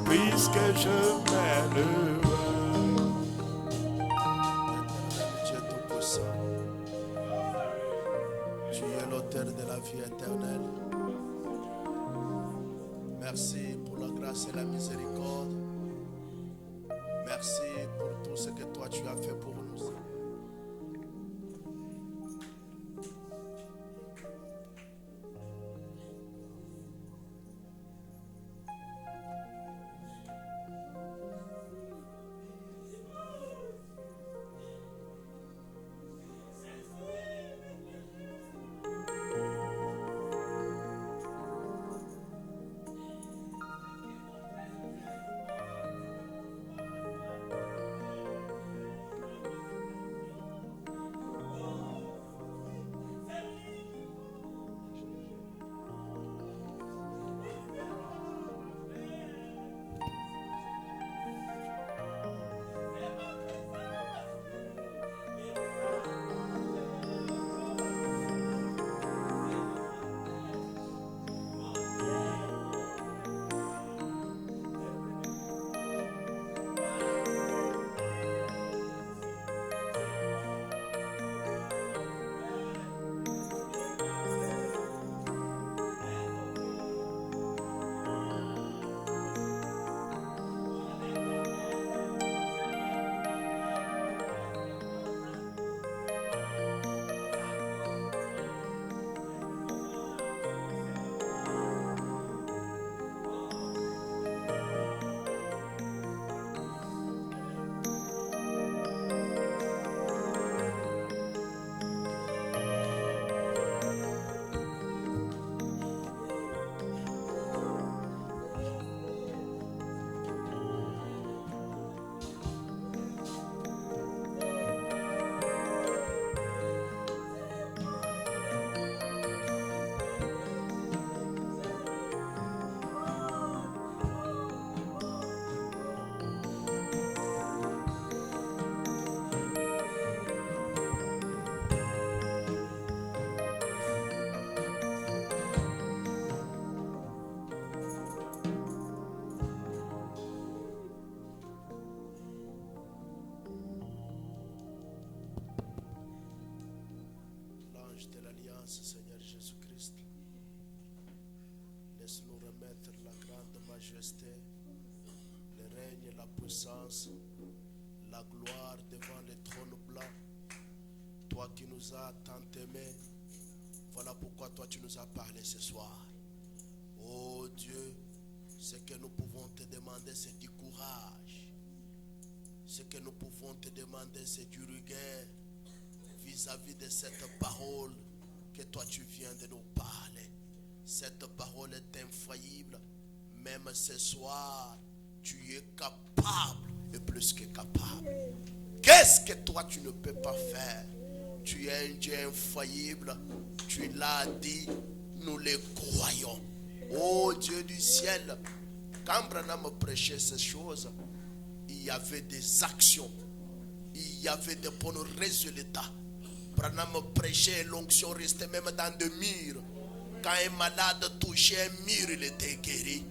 puisque j'aime le roi. Dieu Tout-Puissant, tu es l'auteur de la vie éternelle. Merci pour la grâce et la miséricorde. Merci pour tout ce que toi tu as fait pour nous. alliance, Seigneur Jésus-Christ. Laisse-nous remettre la grande majesté, le règne, la puissance, la gloire devant le trône blanc. Toi qui nous as tant aimés, voilà pourquoi toi tu nous as parlé ce soir. Oh Dieu, ce que nous pouvons te demander, c'est du courage. Ce que nous pouvons te demander, c'est du rigueur vis-à-vis de cette parole que toi tu viens de nous parler. Cette parole est infaillible. Même ce soir, tu es capable et plus que capable. Qu'est-ce que toi tu ne peux pas faire? Tu es un Dieu infaillible. Tu l'as dit, nous le croyons. Oh Dieu du ciel, quand Branham prêchait ces choses, il y avait des actions, il y avait de bons résultats. Branham prêchait et l'onction restait même dans des murs. Quand un malade touchait un mur, il était guéri.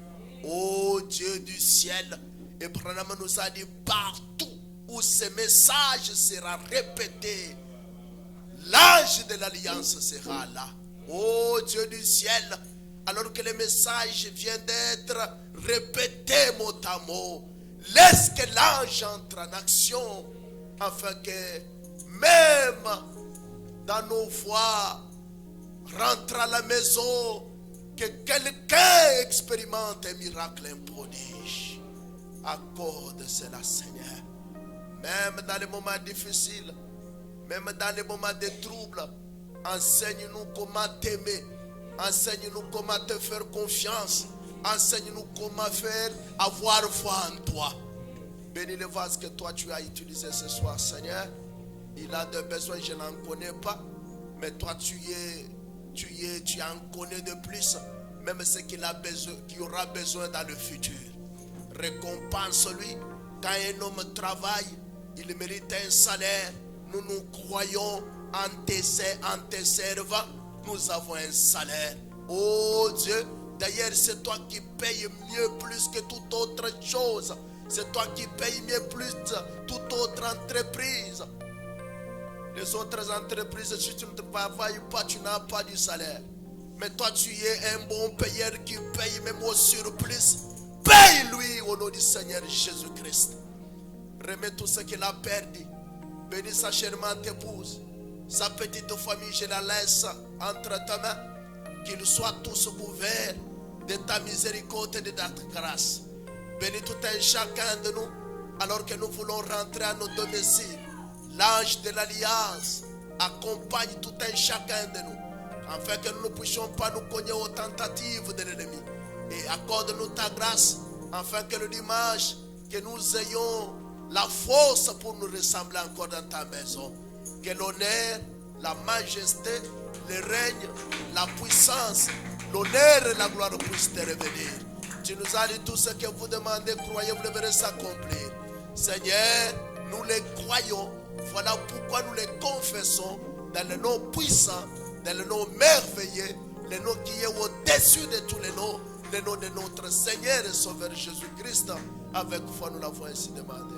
Oh Dieu du ciel, et Branham nous a dit partout où ce message sera répété, l'ange de l'alliance sera là. Oh Dieu du ciel, alors que le message vient d'être répété mot à mot, laisse que l'ange entre en action, afin que même dans nos voix, rentre à la maison, que quelqu'un expérimente un miracle, un prodige. Accorde cela, Seigneur. Même dans les moments difficiles, même dans les moments de troubles, enseigne-nous comment t'aimer. Enseigne-nous comment te faire confiance. Enseigne-nous comment faire avoir foi en toi. Bénis le vase que toi tu as utilisé ce soir, Seigneur. Il a des besoins, je n'en connais pas. Mais toi tu en connais de plus. Même ce qu'il a besoin, qu'il aura besoin dans le futur. Récompense-lui. Quand un homme travaille, il mérite un salaire. Nous nous croyons en tes servants. Nous avons un salaire. Oh Dieu, d'ailleurs c'est toi qui payes mieux plus que toute autre chose. C'est toi qui payes mieux plus que toute autre entreprise. Les autres entreprises, si tu ne travailles pas, tu n'as pas du salaire. Mais toi tu es un bon payeur qui paye même au surplus. Paye-lui au nom du Seigneur Jésus-Christ. Remets tout ce qu'il a perdu. Bénis sa charmante épouse. Sa petite famille, je la laisse entre ta main. Qu'ils soient tous couverts de ta miséricorde et de ta grâce. Bénis tout un chacun de nous, alors que nous voulons rentrer à nos domiciles. L'ange de l'alliance accompagne tout un chacun de nous, afin que nous ne puissions pas nous cogner aux tentatives de l'ennemi. Et accorde-nous ta grâce, afin que le dimanche, que nous ayons la force pour nous ressembler encore dans ta maison. Que l'honneur, la majesté, le règne, la puissance, l'honneur et la gloire puissent te revenir. Tu nous as dit tout ce que vous demandez, croyez, vous le verrez s'accomplir. Seigneur, nous les croyons. Voilà pourquoi nous les confessons dans le nom puissant, dans le nom merveilleux, le nom qui est au-dessus de tous les noms, le nom de notre Seigneur et Sauveur Jésus-Christ. Avec foi, nous l'avons ainsi demandé.